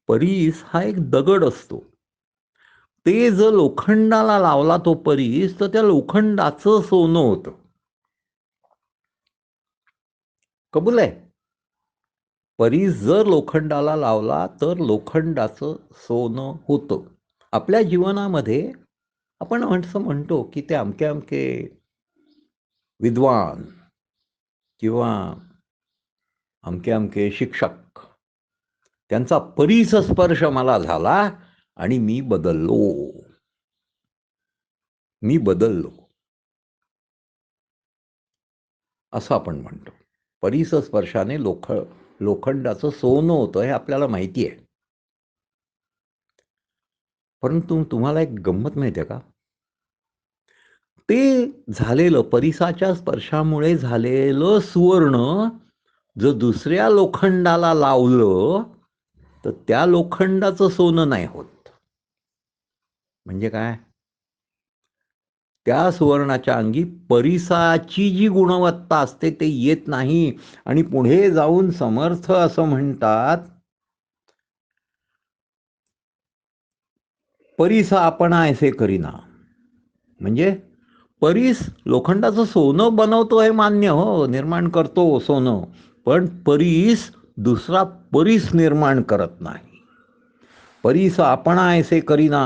परीस हा एक दगड असतो. ते जर लोखंडाला लावला तो परीस, तर त्या लोखंडाचं सोनं होतं. कबूल आहे? परीस जर लोखंडाला लावला तर लोखंडाचं सोनं होतं. आपल्या जीवनामध्ये आपण असं म्हणतो की ते अमके अमके विद्वान किंवा अमके अमके शिक्षक, त्यांचा परीस स्पर्श मला झाला आणि मी बदललो. असं आपण म्हणतो. परीस स्पर्शाने लोखंडाचं सोनं होतं हे आपल्याला माहिती आहे. परंतु तुम्हाला एक गंमत माहिती आहे का? ते झालेलं परिसाच्या स्पर्शामुळे झालेलं सुवर्ण जर दुसऱ्या लोखंडाला लावलं तर त्या लोखंडाचं सोनं नाही होत. म्हणजे काय? त्या सुवर्णाच्या अंगी परिसाची जी गुणवत्ता असते ते येत नाही. आणि पुढे जाऊन समर्थ असं म्हणतात, परीस आपण ऐसे करीना. म्हणजे परीस लोखंडाचं सोनं बनवतो हे मान्य, हो, निर्माण करतो सोनं, पण परीस दुसरा परीस निर्माण करत नाही. परीस आपण ऐसे करीना,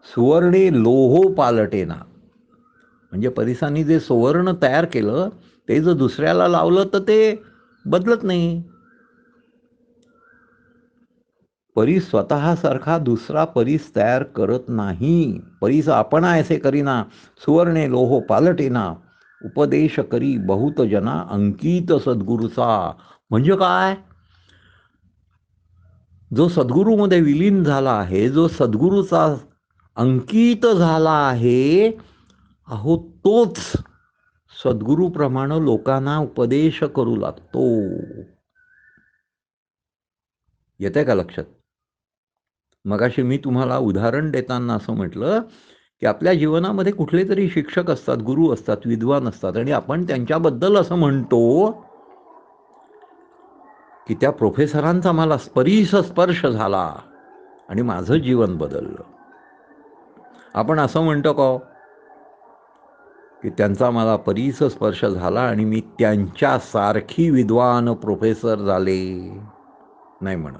सुवर्णे लोहो पालटेना. म्हणजे परिसांनी जे सुवर्ण तयार केलं ते जर दुसऱ्याला लावलं तर ते बदलत नाही. परीस स्वतःसारखा दुसरा परीस तयार करत नाही. परीस आपण ऐसे करीना, सुवर्णे लोहो पालटेना, उपदेश करी बहुत जना अंकित सद्गुरूचा. म्हणजे काय? जो सद्गुरूमध्ये विलीन झाला आहे, जो सद्गुरूचा अंकित झाला आहे, अहो तोच सद्गुरूप्रमाणे लोकांना उपदेश करू लागतो. येते का लक्षात? मगाशी मी तुम्हाला उदाहरण देताना असं म्हटलं की आपल्या जीवनामध्ये कुठले तरी शिक्षक असतात, गुरु असतात, विद्वान असतात, आणि आपण त्यांच्याबद्दल असं म्हणतो की त्या प्रोफेसरांचा मला स्पर्श झाला आणि माझं जीवन बदललं. आपण असं म्हणतो का की त्यांचा मला स्पर्श झाला आणि मी त्यांच्यासारखी विद्वान प्रोफेसर झाले? नाही म्हणत.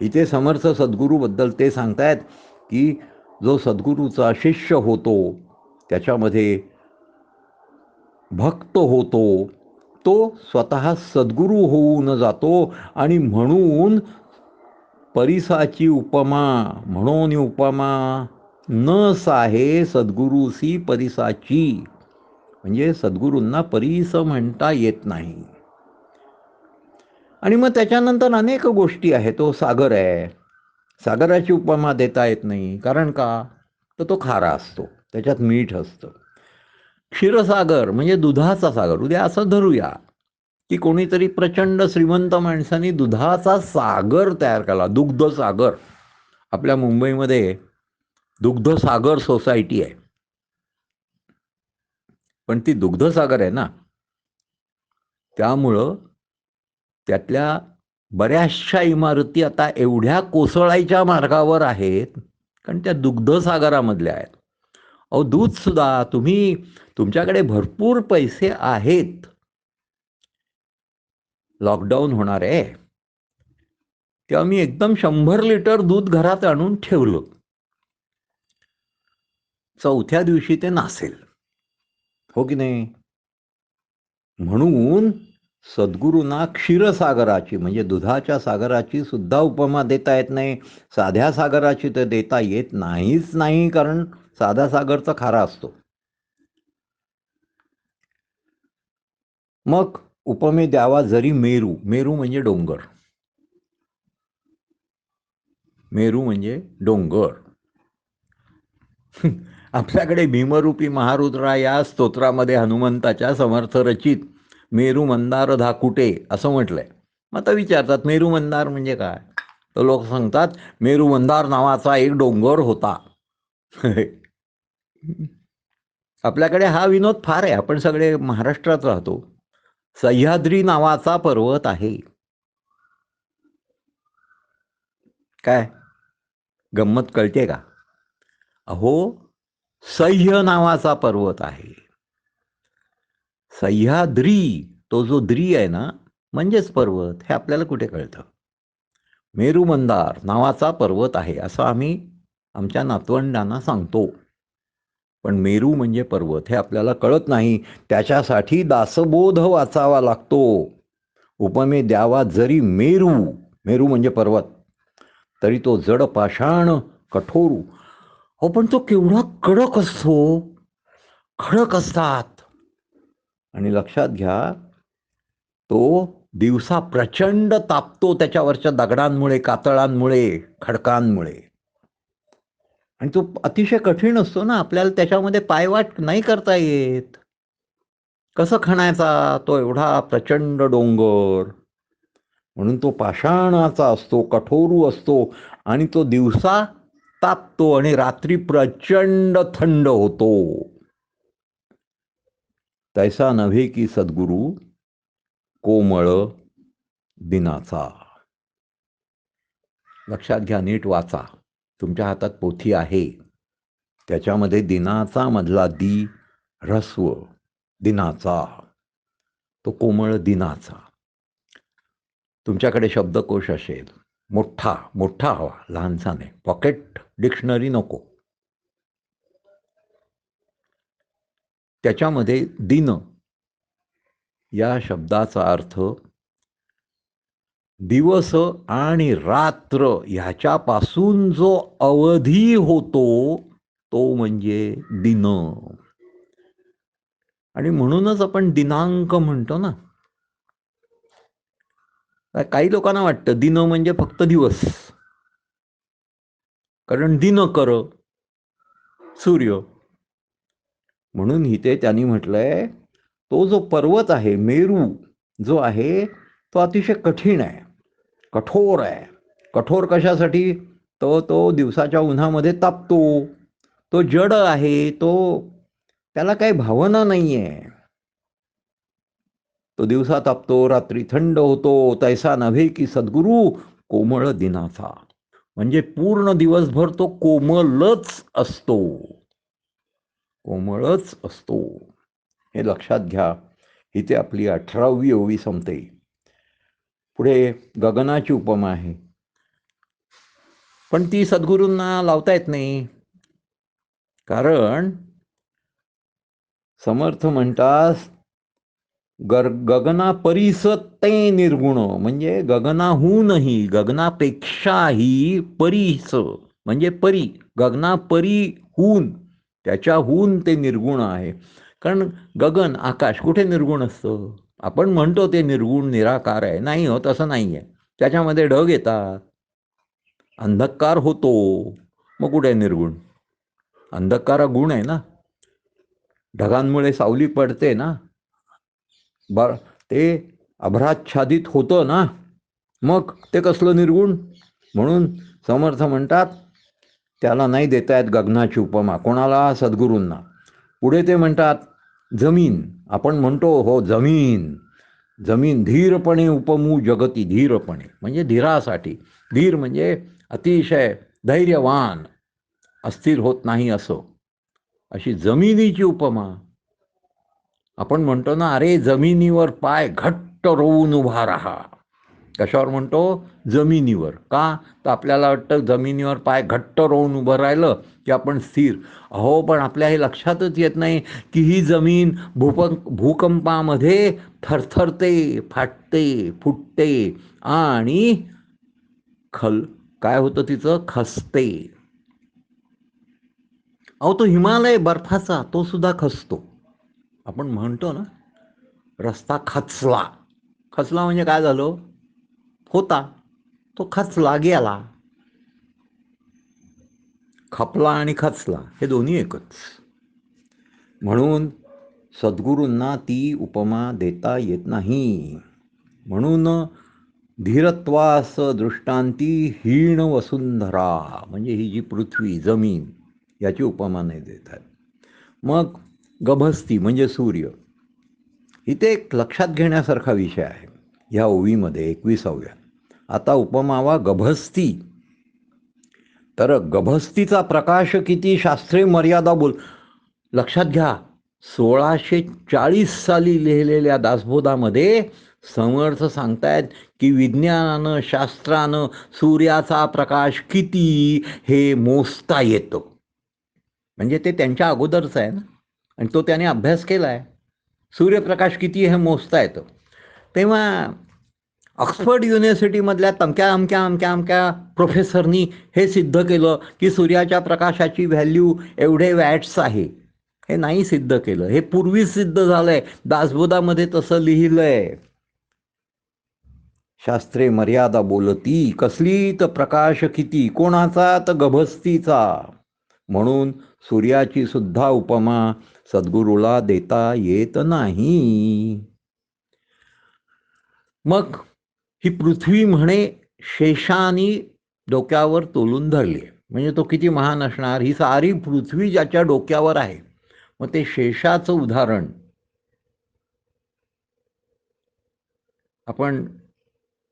इथे समर्थ सद्गुरूबद्दल ते सांगतायत की जो सद्गुरूचा शिष्य होतो, त्याच्यामध्ये भक्त होतो, तो स्वतः सद्गुरू होऊन जातो. आणि म्हणून परिसाची उपमा म्हणून उपमा न साहे सद्गुरूसी परिसाची, म्हणजे सद्गुरूंना परीस म्हणता येत नाही. आणि मग त्याच्यानंतर अनेक गोष्टी आहेत. तो सागर आहे, सागराची उपमा देता येत नाही. कारण का? तर तो खारा असतो, त्याच्यात मीठ असतं. क्षीरसागर म्हणजे दुधाचा सागर. उद्या असं धरूया की कोणीतरी प्रचंड श्रीमंत माणसाने दुधाचा सागर तयार केला, दुग्ध सागर. आपल्या मुंबईमध्ये दुग्धसागर सोसायटी आहे, पण ती दुग्धसागर आहे ना, त्यामुळं त्यातल्या बऱ्याचशा इमारती आता एवढ्या कोसळायच्या मार्गावर आहेत, कारण त्या दुग्धसागरामधल्या आहेत. अहो, दूध सुद्धा तुमच्याकडे भरपूर पैसे आहेत, लॉकडाऊन होणार आहे तेव्हा मी एकदम 100 लिटर दूध घरात आणून ठेवलं. चौथ्या दिवशी ते नासेल, हो की नाही? म्हणून सद्गुरूंना क्षीरसागराची म्हणजे दुधाच्या सागराची सुद्धा उपमा देता येत नाही. साध्या सागराची तर देता येत नाहीच नाही, कारण साधा सागरचा खारा असतो. मग उपमे द्यावा जरी मेरू. मेरू म्हणजे डोंगर. मेरू म्हणजे डोंगर. आपल्याकडे भीमरूपी महारुद्रा या स्तोत्रामध्ये हनुमंताच्या समर्थ रचित मेरू मंदार धाकुटे असं म्हटलंय. मग आता विचारतात मेरू मंदार म्हणजे काय? तर लोक सांगतात मेरू मंदार नावाचा एक डोंगर होता. आपल्याकडे हा विनोद फार आहे. आपण सगळे महाराष्ट्रात राहतो. सह्याद्री नावाचा पर्वत आहे. काय गंमत कळते का? अहो, सह्य नावाचा पर्वत आहे. सह्याद्री, तो जो द्री आहे ना, म्हणजेच पर्वत. हे आपल्याला कुठे कळतं? मेरू मंदार नावाचा पर्वत आहे असं आम्ही आमच्या नातवंडांना सांगतो, पण मेरू म्हणजे पर्वत हे आपल्याला कळत नाही. त्याच्यासाठी दासबोध वाचावा लागतो. उपमे द्यावा जरी मेरू, मेरू म्हणजे पर्वत, तरी तो जड पाषाण कठोरू. हो, पण तो केवढा कडक असतो, खडक असतात. आणि लक्षात घ्या, तो दिवसा प्रचंड तापतो त्याच्यावरच्या दगडांमुळे, कातळांमुळे, खडकांमुळे. आणि तो अतिशय कठीण असतो ना, आपल्याला त्याच्यामध्ये पायवाट नाही करता येत. कसं खणायचा तो एवढा प्रचंड डोंगर? म्हणून तो पाषाणाचा असतो, कठोरू असतो, आणि तो दिवसा तापतो आणि रात्री प्रचंड थंड होतो. तैसा नव्हे की सद्गुरू कोमळ दिनाचा. लक्षात घ्या, नीट वाचा. तुमच्या हातात पोथी आहे, त्याच्यामध्ये दिनाचा मधला दी ऱ्हस्व, दिनाचा, तो कोमळ दिनाचा. तुमच्याकडे शब्दकोश असेल, मोठा मोठा हवा, लहानसा नाही. पॉकेट डिक्शनरी नको. त्याच्यामध्ये दिन या शब्दाचा अर्थ दिवस आणि रात्र ह्याच्यापासून जो अवधी होतो तो म्हणजे दिन. आणि म्हणूनच आपण दिनांक म्हणतो ना. काही लोकांना वाटतं दिन म्हणजे फक्त दिवस, कारण दिनकर सूर्य. म्हणून इथे त्यांनी म्हटलंय तो जो पर्वत आहे मेरू जो आहे तो अतिशय कठीण आहे, कठोर आहे. कठोर कशासाठी? तो दिवसाच्या उन्हामध्ये तापतो, तो जड आहे, त्याला काही भावना नाहीये. तो दिवसा तापतो, रात्री थंड होतो. तैसा नव्हे की सद्गुरू कोमळ दिनाचा, म्हणजे पूर्ण दिवसभर तो कोमलच असतो, कोमळच असतो. हे लक्षात घ्या. इथे आपली 18वी ओवी संपते. पुढे गगनाची उपमा आहे, पण ती सद्गुरूंना लावता येत नाही. कारण समर्थ म्हणतात गगना परीस ते निर्गुण, म्हणजे गगनाहूनही, गगनापेक्षाही परीस म्हणजे परी, गगना परीहून, त्याच्याहून ते निर्गुण आहे. कारण गगन आकाश कुठे निर्गुण असतं? आपण म्हणतो ते निर्गुण निराकार आहे, नाही हो, तसं नाही आहे. त्याच्यामध्ये ढग येतात, अंधकार होतो, मग कुठे निर्गुण? अंधकार गुण आहे ना, ढगांमुळे सावली पडते ना, ते अभ्राच्छादित होतं ना, मग ते कसलं निर्गुण? म्हणून समर्थ म्हणतात त्याला नाही देता येत गगनाची उपमा. कोणाला? सद्गुरूंना. पुढे ते म्हणतात जमीन, आपण म्हणतो हो जमीन, जमीन धीरपणे उपमू जगती, धीरपणे म्हणजे धीरासाठी, धीर म्हणजे अतिशय धैर्यवान, अस्थिर होत नाही असं, अशी जमिनीची उपमा. आपण म्हणतो ना, अरे जमिनीवर पाय घट्ट रोवून उभा राहा. कशावर म्हणतो? जमिनीवर. का? तर आपल्याला वाटतं जमिनीवर पाय घट्ट रोवून उभं राहिलं की आपण स्थिर. अहो, पण आपल्या हे लक्षातच येत नाही की ही जमीन भूकंपामध्ये थरथरते, फाटते, फुटते आणि काय होतं तिचं? खसते. अहो, तो हिमालय बर्फाचा तो सुद्धा खचतो. आपण म्हणतो ना, रस्ता खचला. खचला म्हणजे काय झालं? होता तो खचला, गेला. खपला आणि खचला हे दोन्ही एकच. म्हणून सद्गुरूंना ती उपमा देता येत नाही. म्हणून धीरत्वास दृष्टांती हीण वसुंधरा, म्हणजे ही जी पृथ्वी, जमीन, याची उपमा नाही देतात. मग गभस्ती म्हणजे सूर्य. इथे एक लक्षात घेण्यासारखा विषय आहे ह्या ओवीमध्ये 21व्या. आता उपमावा गभस्ती. तर गभस्तीचा प्रकाश किती, शास्त्रे मर्यादा बोल. लक्षात घ्या, 1640 साली लिहिलेल्या दासबोधामध्ये समर्थ सांगतायत की विज्ञानानं, शास्त्रानं सूर्याचा प्रकाश किती हे मोजता येतं. म्हणजे ते त्यांच्या अगोदरच आहे ना, आणि तो त्याने अभ्यास केला आहे. सूर्यप्रकाश किती हे मोजता येतं. तेव्हा ऑक्सफर्ड युनिव्हर्सिटीमधल्या अमक्या अमक्या अमक्या अमक्या प्रोफेसरनी हे सिद्ध केलं की सूर्याच्या प्रकाशाची व्हॅल्यू एवढे वॅट्स आहे. हे नाही सिद्ध केलं, हे पूर्वी सिद्ध झालंय, दासबोधामध्ये तसं लिहिलंय. शास्त्रे मर्यादा बोलती, कसली? तर प्रकाश किती, कोणाचा? तर गभस्तीचा. म्हणून सूर्याची सुद्धा उपमा सद्गुरूला देता येत नाही. मग ही पृथ्वी म्हणे शेषानी डोक्यावर तोलून धरली, म्हणजे तो किती महान असणार? ही सारी पृथ्वी ज्याच्या डोक्यावर आहे. मग ते शेषाचं उदाहरण आपण,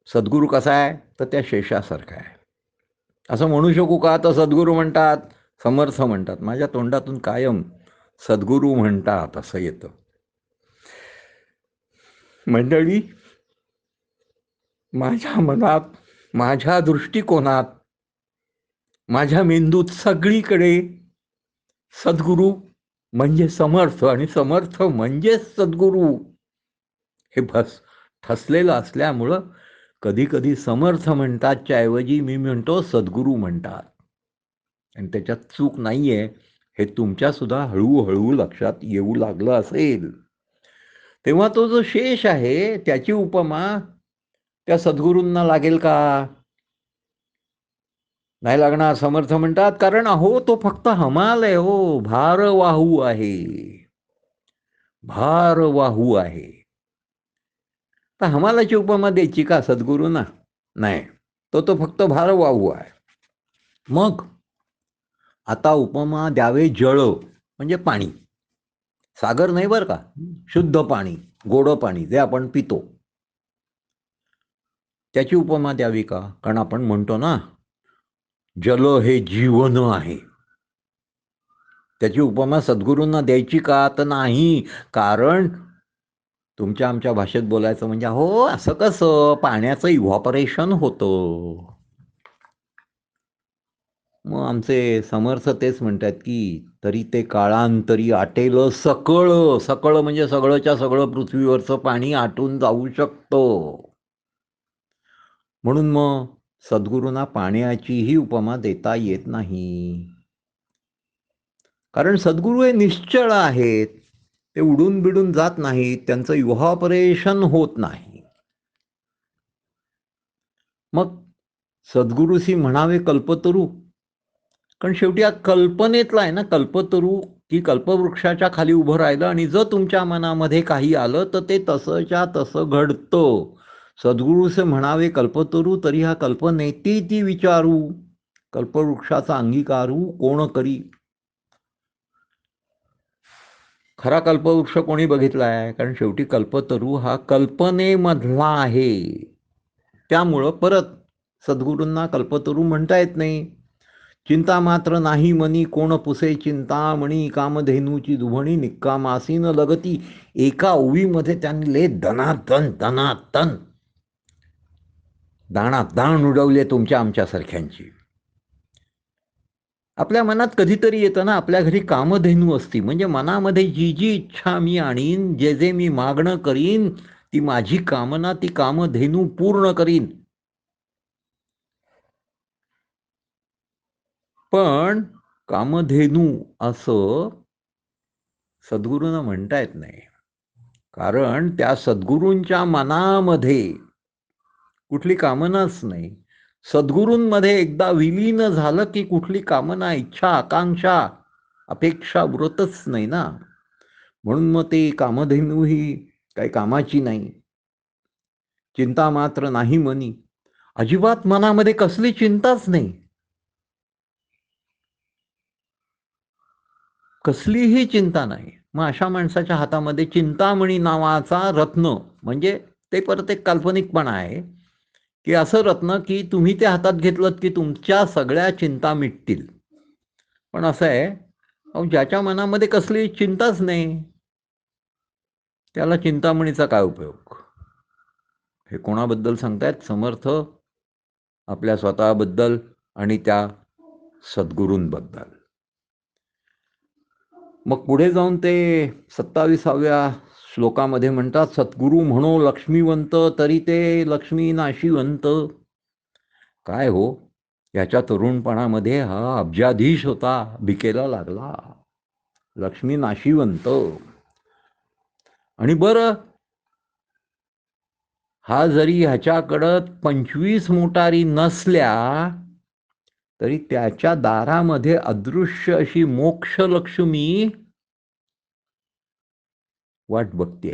सद्गुरू कसा आहे? तर त्या शेषासारखा आहे असं म्हणू शकू का? तर सद्गुरू म्हणतात, समर्थ म्हणतात, माझ्या तोंडातून कायम सद्गुरू म्हणतात असं येतं. मंडळी, माझ्या मनात, माझ्या दृष्टिकोनात, माझ्या मेंदूत सगळीकडे सद्गुरू म्हणजे समर्थ आणि समर्थ म्हणजेच सद्गुरू हे ठसलेलं असल्यामुळं कधी कधी समर्थ म्हणतातच्या ऐवजी मी म्हणतो सद्गुरू म्हणतात. आणि त्याच्यात चूक नाहीये, हे तुमच्या सुद्धा हळूहळू लक्षात येऊ लागलं असेल. तेव्हा तो जो शेष आहे त्याची उपमा त्या सद्गुरूंना लागेल का? नाही लागणार. समर्थ म्हणतात, कारण अहो तो फक्त हमाल आहे हो, भारवाहू आहे, भारवाहू आहे. तर हमालाची उपमा द्यायची का सद्गुरूंना? नाही, तो फक्त भारवाहू आहे. मग आता उपमा द्यावे जळ, म्हणजे पाणी. सागर नाही बरं का, शुद्ध पाणी, गोड पाणी जे आपण पितो, त्याची उपमा द्यावी का? कारण आपण म्हणतो ना, जल हे जीवन आहे. त्याची उपमा सद्गुरूंना द्यायची का? तर नाही. कारण तुमच्या आमच्या भाषेत बोलायचं म्हणजे, हो असं कसं, पाण्याचं इव्हॉपरेशन होतं. मग आमचे समर्थ तेच म्हणतात की तरी ते काळांतरी आटेल सकळ. सकळ म्हणजे सगळंच्या सगळं पृथ्वीवरचं पाणी आटून जाऊ शकतं. म्हणून मग सद्गुरूंना पाण्याचीही उपमा देता येत नाही. कारण सद्गुरू हे निश्चळ आहेत. ते उडून बिडून जात नाहीत. त्यांचं इव्हॉपरेशन होत नाही. मग सद्गुरूशी म्हणावे कल्पतरू. कारण शेवटी या कल्पनेतला आहे ना कल्पतरू, की कल्पवृक्षाच्या खाली उभं राहिलं आणि जर तुमच्या मनामध्ये काही आलं तर ते तसंच्या तसं घडतं. सद्गुरूसे म्हणावे कल्पतरू तरी हा कल्पनेती ती विचारू. कल्पवृक्षाचा अंगीकारू कोण करी. खरा कल्पवृक्ष कोणी बघितला आहे? कारण शेवटी कल्पतरू हा कल्पनेमधला आहे. त्यामुळं परत सद्गुरूंना कल्पतरू म्हणता येत नाही. चिंता मात्र नाही मनी कोण पुसे चिंतामणी कामधेनूची दुभणी निक्कामासीन लगती. एका ओवीमध्ये त्यांनी दनादन दनादन दाणादाण उडवले तुमच्या आमच्यासारख्यांची. आपल्या मनात कधीतरी येतं ना, आपल्या घरी कामधेनू असती, म्हणजे मनामध्ये जी जी इच्छा मी आणीन, जे जे मी मागणं करीन, ती माझी कामना ती कामधेनू पूर्ण करीन. पण कामधेनू असं सद्गुरूंना म्हणता येत नाही. कारण त्या सद्गुरूंच्या मनामध्ये कुठली कामनाच नाही. सद्गुरूंमध्ये एकदा विलीन झालं की कुठली कामना, इच्छा, आकांक्षा, अपेक्षा उरतच नाही ना. म्हणून मग ते कामधेनू ही काही कामाची नाही. चिंता मात्र नाही मनी. अजिबात मनामध्ये कसली चिंताच नाही. कसलीही चिंता नाही. मग अशा माणसाच्या हातामध्ये चिंतामणी नावाचा रत्न, म्हणजे ते परत एक काल्पनिकपणा आहे की असं रत्न की तुम्ही ते हातात घेतलं की तुमच्या सगळ्या चिंता मिटतील. पण असं आहे, ज्याच्या मनामध्ये कसली चिंताच नाही त्याला चिंतामणीचा काय उपयोग. हे कोणाबद्दल सांगतायत समर्थ? आपल्या स्वतःबद्दल आणि त्या सद्गुरूंबद्दल. मग पुढे जाऊन ते 27व्या श्लोकामध्ये म्हणतात, सद्गुरू म्हणो लक्ष्मीवंत तरी ते लक्ष्मी नाशिवंत. काय हो, याच्या तरुणपणामध्ये हा अब्जाधीश होता, भिकेला लागला, लक्ष्मी नाशिवंत. आणि बरं, हा जरी ह्याच्याकडं 25 मोटारी नसल्या तरी त्याच्या दारामध्ये अदृश्य अशी मोक्षलक्ष्मी वाट बघते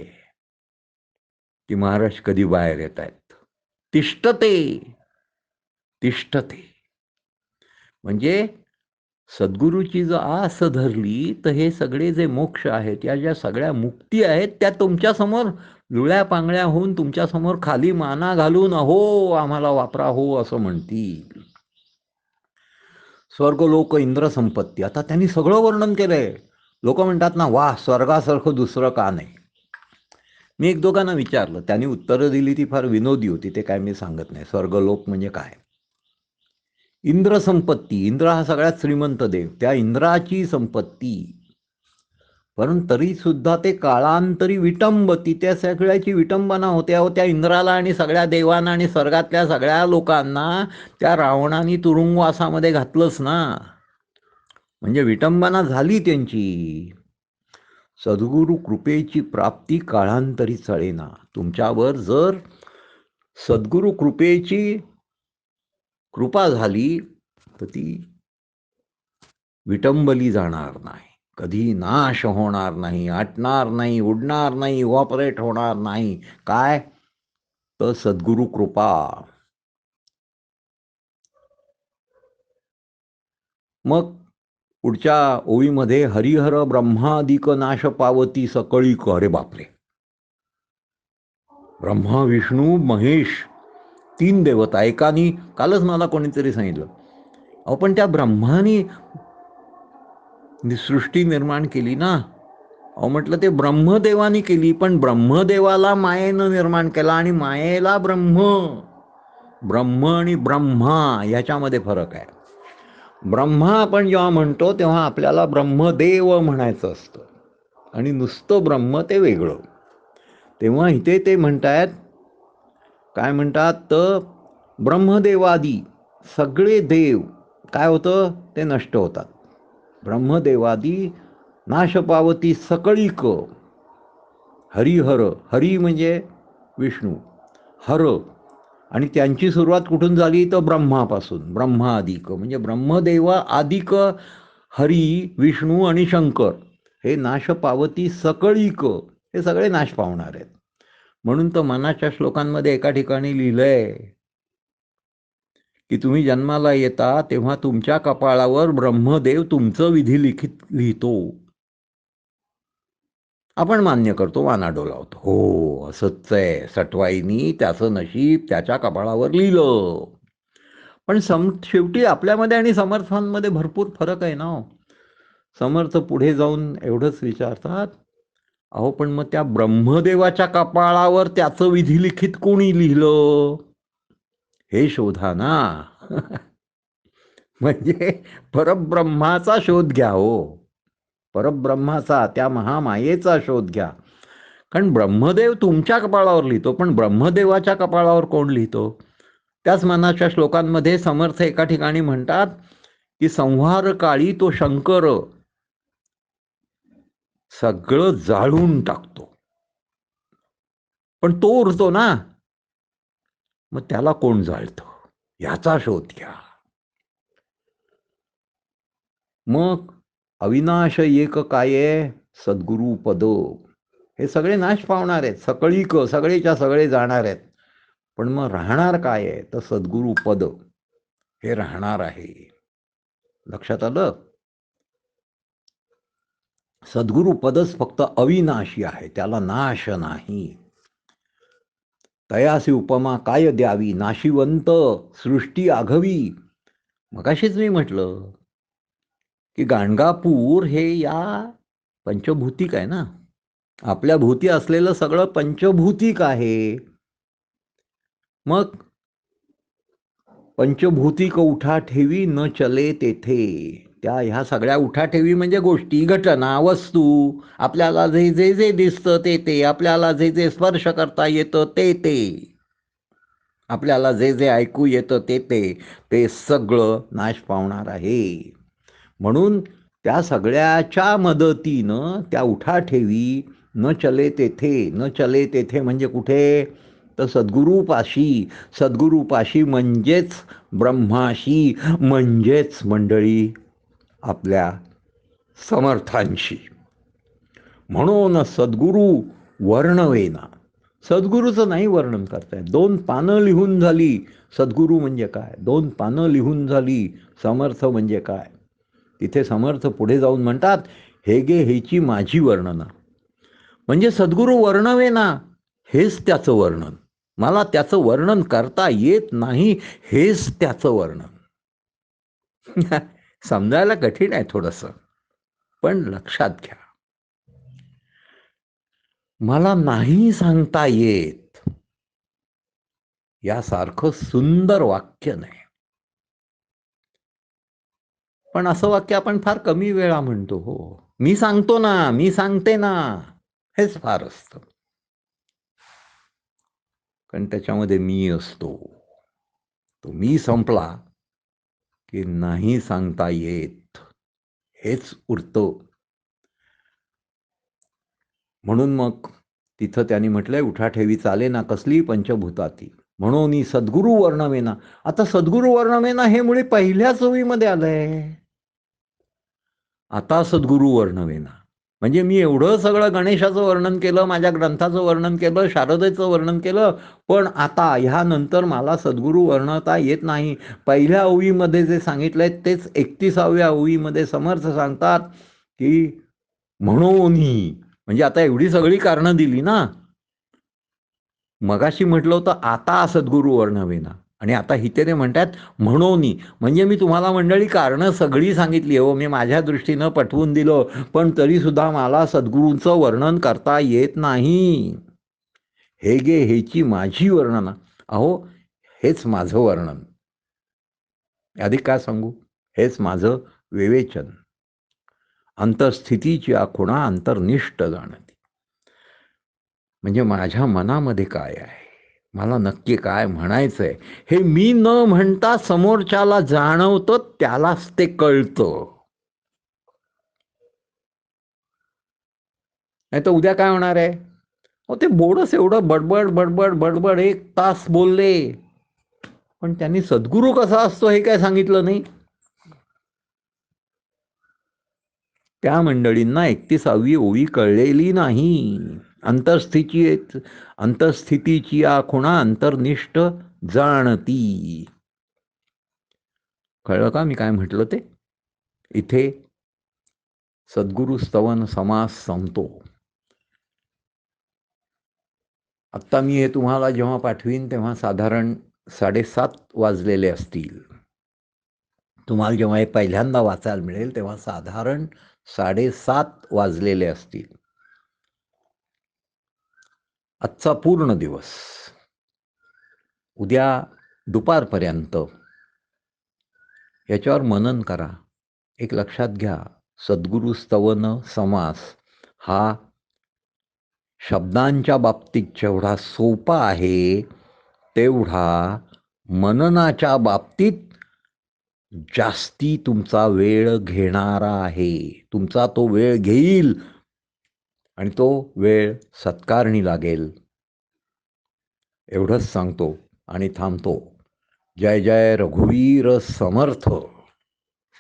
की महाराज कधी बाहेर येत आहेत. तिष्ठते तिष्ठते म्हणजे सद्गुरूची जर आस धरली तर हे सगळे जे मोक्ष आहेत, या ज्या सगळ्या मुक्ती आहेत, त्या तुमच्यासमोर लुळ्या पांगळ्या होऊन तुमच्यासमोर खाली माना घालून अहो आम्हाला वापरा हो असं म्हणतील. स्वर्गलोक इंद्र संपत्ती, आता त्यांनी सगळं वर्णन केलंय. लोक म्हणतात ना, वा स्वर्गासारखं दुसरं का नाही. मी एक दोघांना विचारलं, त्यांनी उत्तरं दिली ती फार विनोदी होती, ते काय मी सांगत नाही. स्वर्गलोक म्हणजे काय? इंद्र संपत्ती, इंद्र हा सगळ्यात श्रीमंत देव, त्या इंद्राची संपत्ती. परंतु तरी सुद्धा ते काळांतरी विटंबती, त्या सगळ्याची विटंबना होत्या. त्या इंद्राला आणि सगळ्या देवांना आणि स्वर्गातल्या सगळ्या लोकांना त्या रावणाने तुरुंगवासामध्ये घातलंच ना. म्हणजे विटंबना झाली त्यांची. सद्गुरु कृपेची प्राप्ती काळांतरी चळेना. तुमच्यावर जर सद्गुरु कृपेची कृपा झाली तर ती विटंबली जाणार नाही, कधी नाश होणार नाही, आटणार नाही, उडणार नाही, इव्हॉपरेट होणार नाही. काय तर सद्गुरु कृपा. मग पुढच्या ओळीमध्ये हरिहर ब्रह्मादिक नाश पावती सकळीक. अरे बापरे, ब्रह्मा विष्णू महेश 3 देवता एकानी. कालच मला कोणीतरी सांगितलं, अहो पण त्या ब्रह्मानी सृष्टी निर्माण केली ना. अहो म्हटलं ते ब्रह्मदेवानी केली, पण ब्रह्मदेवाला मायेनं निर्माण केला आणि मायेला ब्रह्म. ब्रह्म आणि ब्रह्मा याच्यामध्ये फरक आहे. ब्रह्मा आपण जेव्हा म्हणतो तेव्हा आपल्याला ब्रह्मदेव म्हणायचं असतं आणि नुसतं ब्रह्म ते वेगळं. तेव्हा इथे ते म्हणतायत, काय म्हणतात, तर ब्रह्मदेवादी सगळे देव काय होतं, ते नष्ट होतात. ब्रह्मदेवादी नाश पावती सकळीक. हरिहर, हरी म्हणजे विष्णू, हर, आणि त्यांची सुरुवात कुठून झाली तर ब्रह्मापासून. ब्रह्मादिक म्हणजे ब्रह्मदेवा आदिक हरी, विष्णू आणि शंकर हे नाश पावती सकळीक, हे सगळे नाश पावणार आहेत. म्हणून तर मनाच्या श्लोकांमध्ये एका ठिकाणी लिहिलंय की तुम्ही जन्माला येता तेव्हा तुमच्या कपाळावर ब्रह्मदेव तुमचं विधी लिखित लिहितो. आपण मान्य करतो, वाना डोलावतो, हो असंच आहे, सटवाईनी त्याचं नशीब त्याच्या कपाळावर लिहिलं. पण शेवटी आपल्यामध्ये आणि समर्थांमध्ये भरपूर फरक आहे ना. समर्थ पुढे जाऊन एवढंच विचारतात, अहो पण मग त्या ब्रह्मदेवाच्या कपाळावर त्याचं विधी लिखित कोणी लिहिलं हे शोधा ना. म्हणजे परब्रह्माचा शोध घ्या हो, परब्रह्माचा, त्या महामायेचा शोध घ्या. कारण ब्रह्मदेव तुमच्या कपाळावर लिहितो, पण ब्रह्मदेवाच्या कपाळावर कोण लिहितो. त्याच मनाच्या श्लोकांमध्ये समर्थ एका ठिकाणी म्हणतात की संहार काळी तो शंकर सगळं जाळून टाकतो, पण तो उरतो ना, मग त्याला कोण जाळतं याचा शोध घ्या. मग अविनाश एक काय, सद्गुरु पद, हे सगळे नाश पावणार आहेत, सकळीक सगळेच्या सगळे जाणार आहेत, पण मग राहणार काय आहे तर सद्गुरु पद हे राहणार आहे. लक्षात आलं. सद्गुरु पदच फक्त अविनाशी आहे, त्याला नाश नाही. तयासी उपमा काय द्यावी, नाशिवंत सृष्टी आघवी. मगाशीच मी म्हटलं की गाणगापूर हे या पंचभूतिक आहे ना, आपल्या भूती असलेलं सगळं पंचभूतिक आहे. मग पंचभूतिक उठा ठेवी न चले तेथे, त्या ह्या सगळ्या उठाठेवी म्हणजे गोष्टी, घटना, वस्तू, आपल्याला जे जे जे दिसतं ते ते, आपल्याला जे जे स्पर्श करता येतं ते ते, आपल्याला जे जे ऐकू येतं ते ते, ते सगळं नाश पावणार आहे. म्हणून त्या सगळ्याच्या मदतीनं त्या उठाठेवी न चले तेथे, न चले तेथे म्हणजे कुठे तर सद्गुरूपाशी. सद्गुरूपाशी म्हणजेच ब्रह्माशी, म्हणजेच मंडळी आपल्या समर्थांशी. म्हणून सद्गुरू वर्णवेना, सद्गुरूचं नाही वर्णन करतायत. 2 पानं लिहून झाली सद्गुरू म्हणजे काय, 2 पानं लिहून झाली समर्थ म्हणजे काय. तिथे समर्थ पुढे जाऊन म्हणतात, हे गे हेची माझी वर्णना. म्हणजे सद्गुरू वर्णवेना, हेच त्याचं वर्णन. मला त्याचं वर्णन करता येत नाही, हेच त्याचं वर्णन. समजायला कठीण आहे थोडंसं, पण लक्षात घ्या, मला नाही सांगता येत यासारखं सुंदर वाक्य नाही. पण असं वाक्य आपण फार कमी वेळा म्हणतो. हो, मी सांगतो ना, मी सांगते ना, हेच फार असतं. कारण त्याच्यामध्ये मी असतो. तो मी संपला की नाही सांगता येत हेच उरतं. म्हणून मग तिथं त्यांनी म्हटलंय, उठाठेवी चाले ना कसली पंचभूताती, म्हणून सद्गुरू वर्णवेना. आता सद्गुरू वर्णवेना हे मुळे पहिल्याच ओळीमध्ये आलंय. आता सद्गुरू वर्णवेना म्हणजे मी एवढं सगळं गणेशाचं वर्णन केलं, माझ्या ग्रंथाचं वर्णन केलं, शारदेचं वर्णन केलं, पण आता ह्यानंतर मला सद्गुरू वर्णता येत नाही. पहिल्या ओळीमध्ये जे सांगितलंय तेच 31व्या ओळीमध्ये समर्थ सांगतात की म्हणून, म्हणजे आता एवढी सगळी कारणं दिली ना. मगाशी म्हटलं होतं आता सद्गुरू वर्णवेना, आणि आता इथे ते म्हणतात म्हणून, म्हणजे मी तुम्हाला मंडळी कारणं सगळी सांगितली हो, मी माझ्या दृष्टीनं पटवून दिलं, पण तरी सुद्धा मला सद्गुरूंचं वर्णन करता येत नाही. हे गे हेची माझी वर्णना. अहो हेच माझं वर्णन, अधिक काय सांगू. हेच माझं विवेचन. अंतर्स्थितीची आखुणा अंतर्निष्ठ जाणती. म्हणजे माझ्या मनामध्ये काय आहे, मला नक्की काय म्हणायचंय हे मी न म्हणता समोरच्याला जाणवतं, त्यालाच ते कळतं. नाही तर उद्या काय होणार आहे, ते बोडस एवढं बडबड बडबड बडबड 1 तास बोलले, पण त्यांनी सद्गुरू कसा असतो हे काय सांगितलं नाही. त्या मंडळींना 31वी ओवी कळलेली नाही. अंतर्स्थितीची आखुणा अंतर्निष्ठ जाणती. कळलं का मी काय म्हटलं ते? इथे सद्गुरु स्तवन समास संपतो. आत्ता मी हे तुम्हाला जेव्हा पाठवीन तेव्हा साधारण 7:30 वाजलेले असतील. तुम्हाला जेव्हा हे पहिल्यांदा वाचायला मिळेल तेव्हा साधारण 7:30 वाजलेले असतील. आजचा पूर्ण दिवस, उद्या दुपारपर्यंत याच्यावर मनन करा. एक लक्षात घ्या, सद्गुरु स्तवन समास हा शब्दांच्या बाबतीत जेवढा सोपा आहे तेवढा मननाच्या बाबतीत जास्ती तुमचा वेळ घेणारा आहे. तुमचा तो वेळ घेईल आणि तो वेळ सत्कारणी लागेल. एवढंच सांगतो आणि थांबतो. जय जय रघुवीर समर्थ.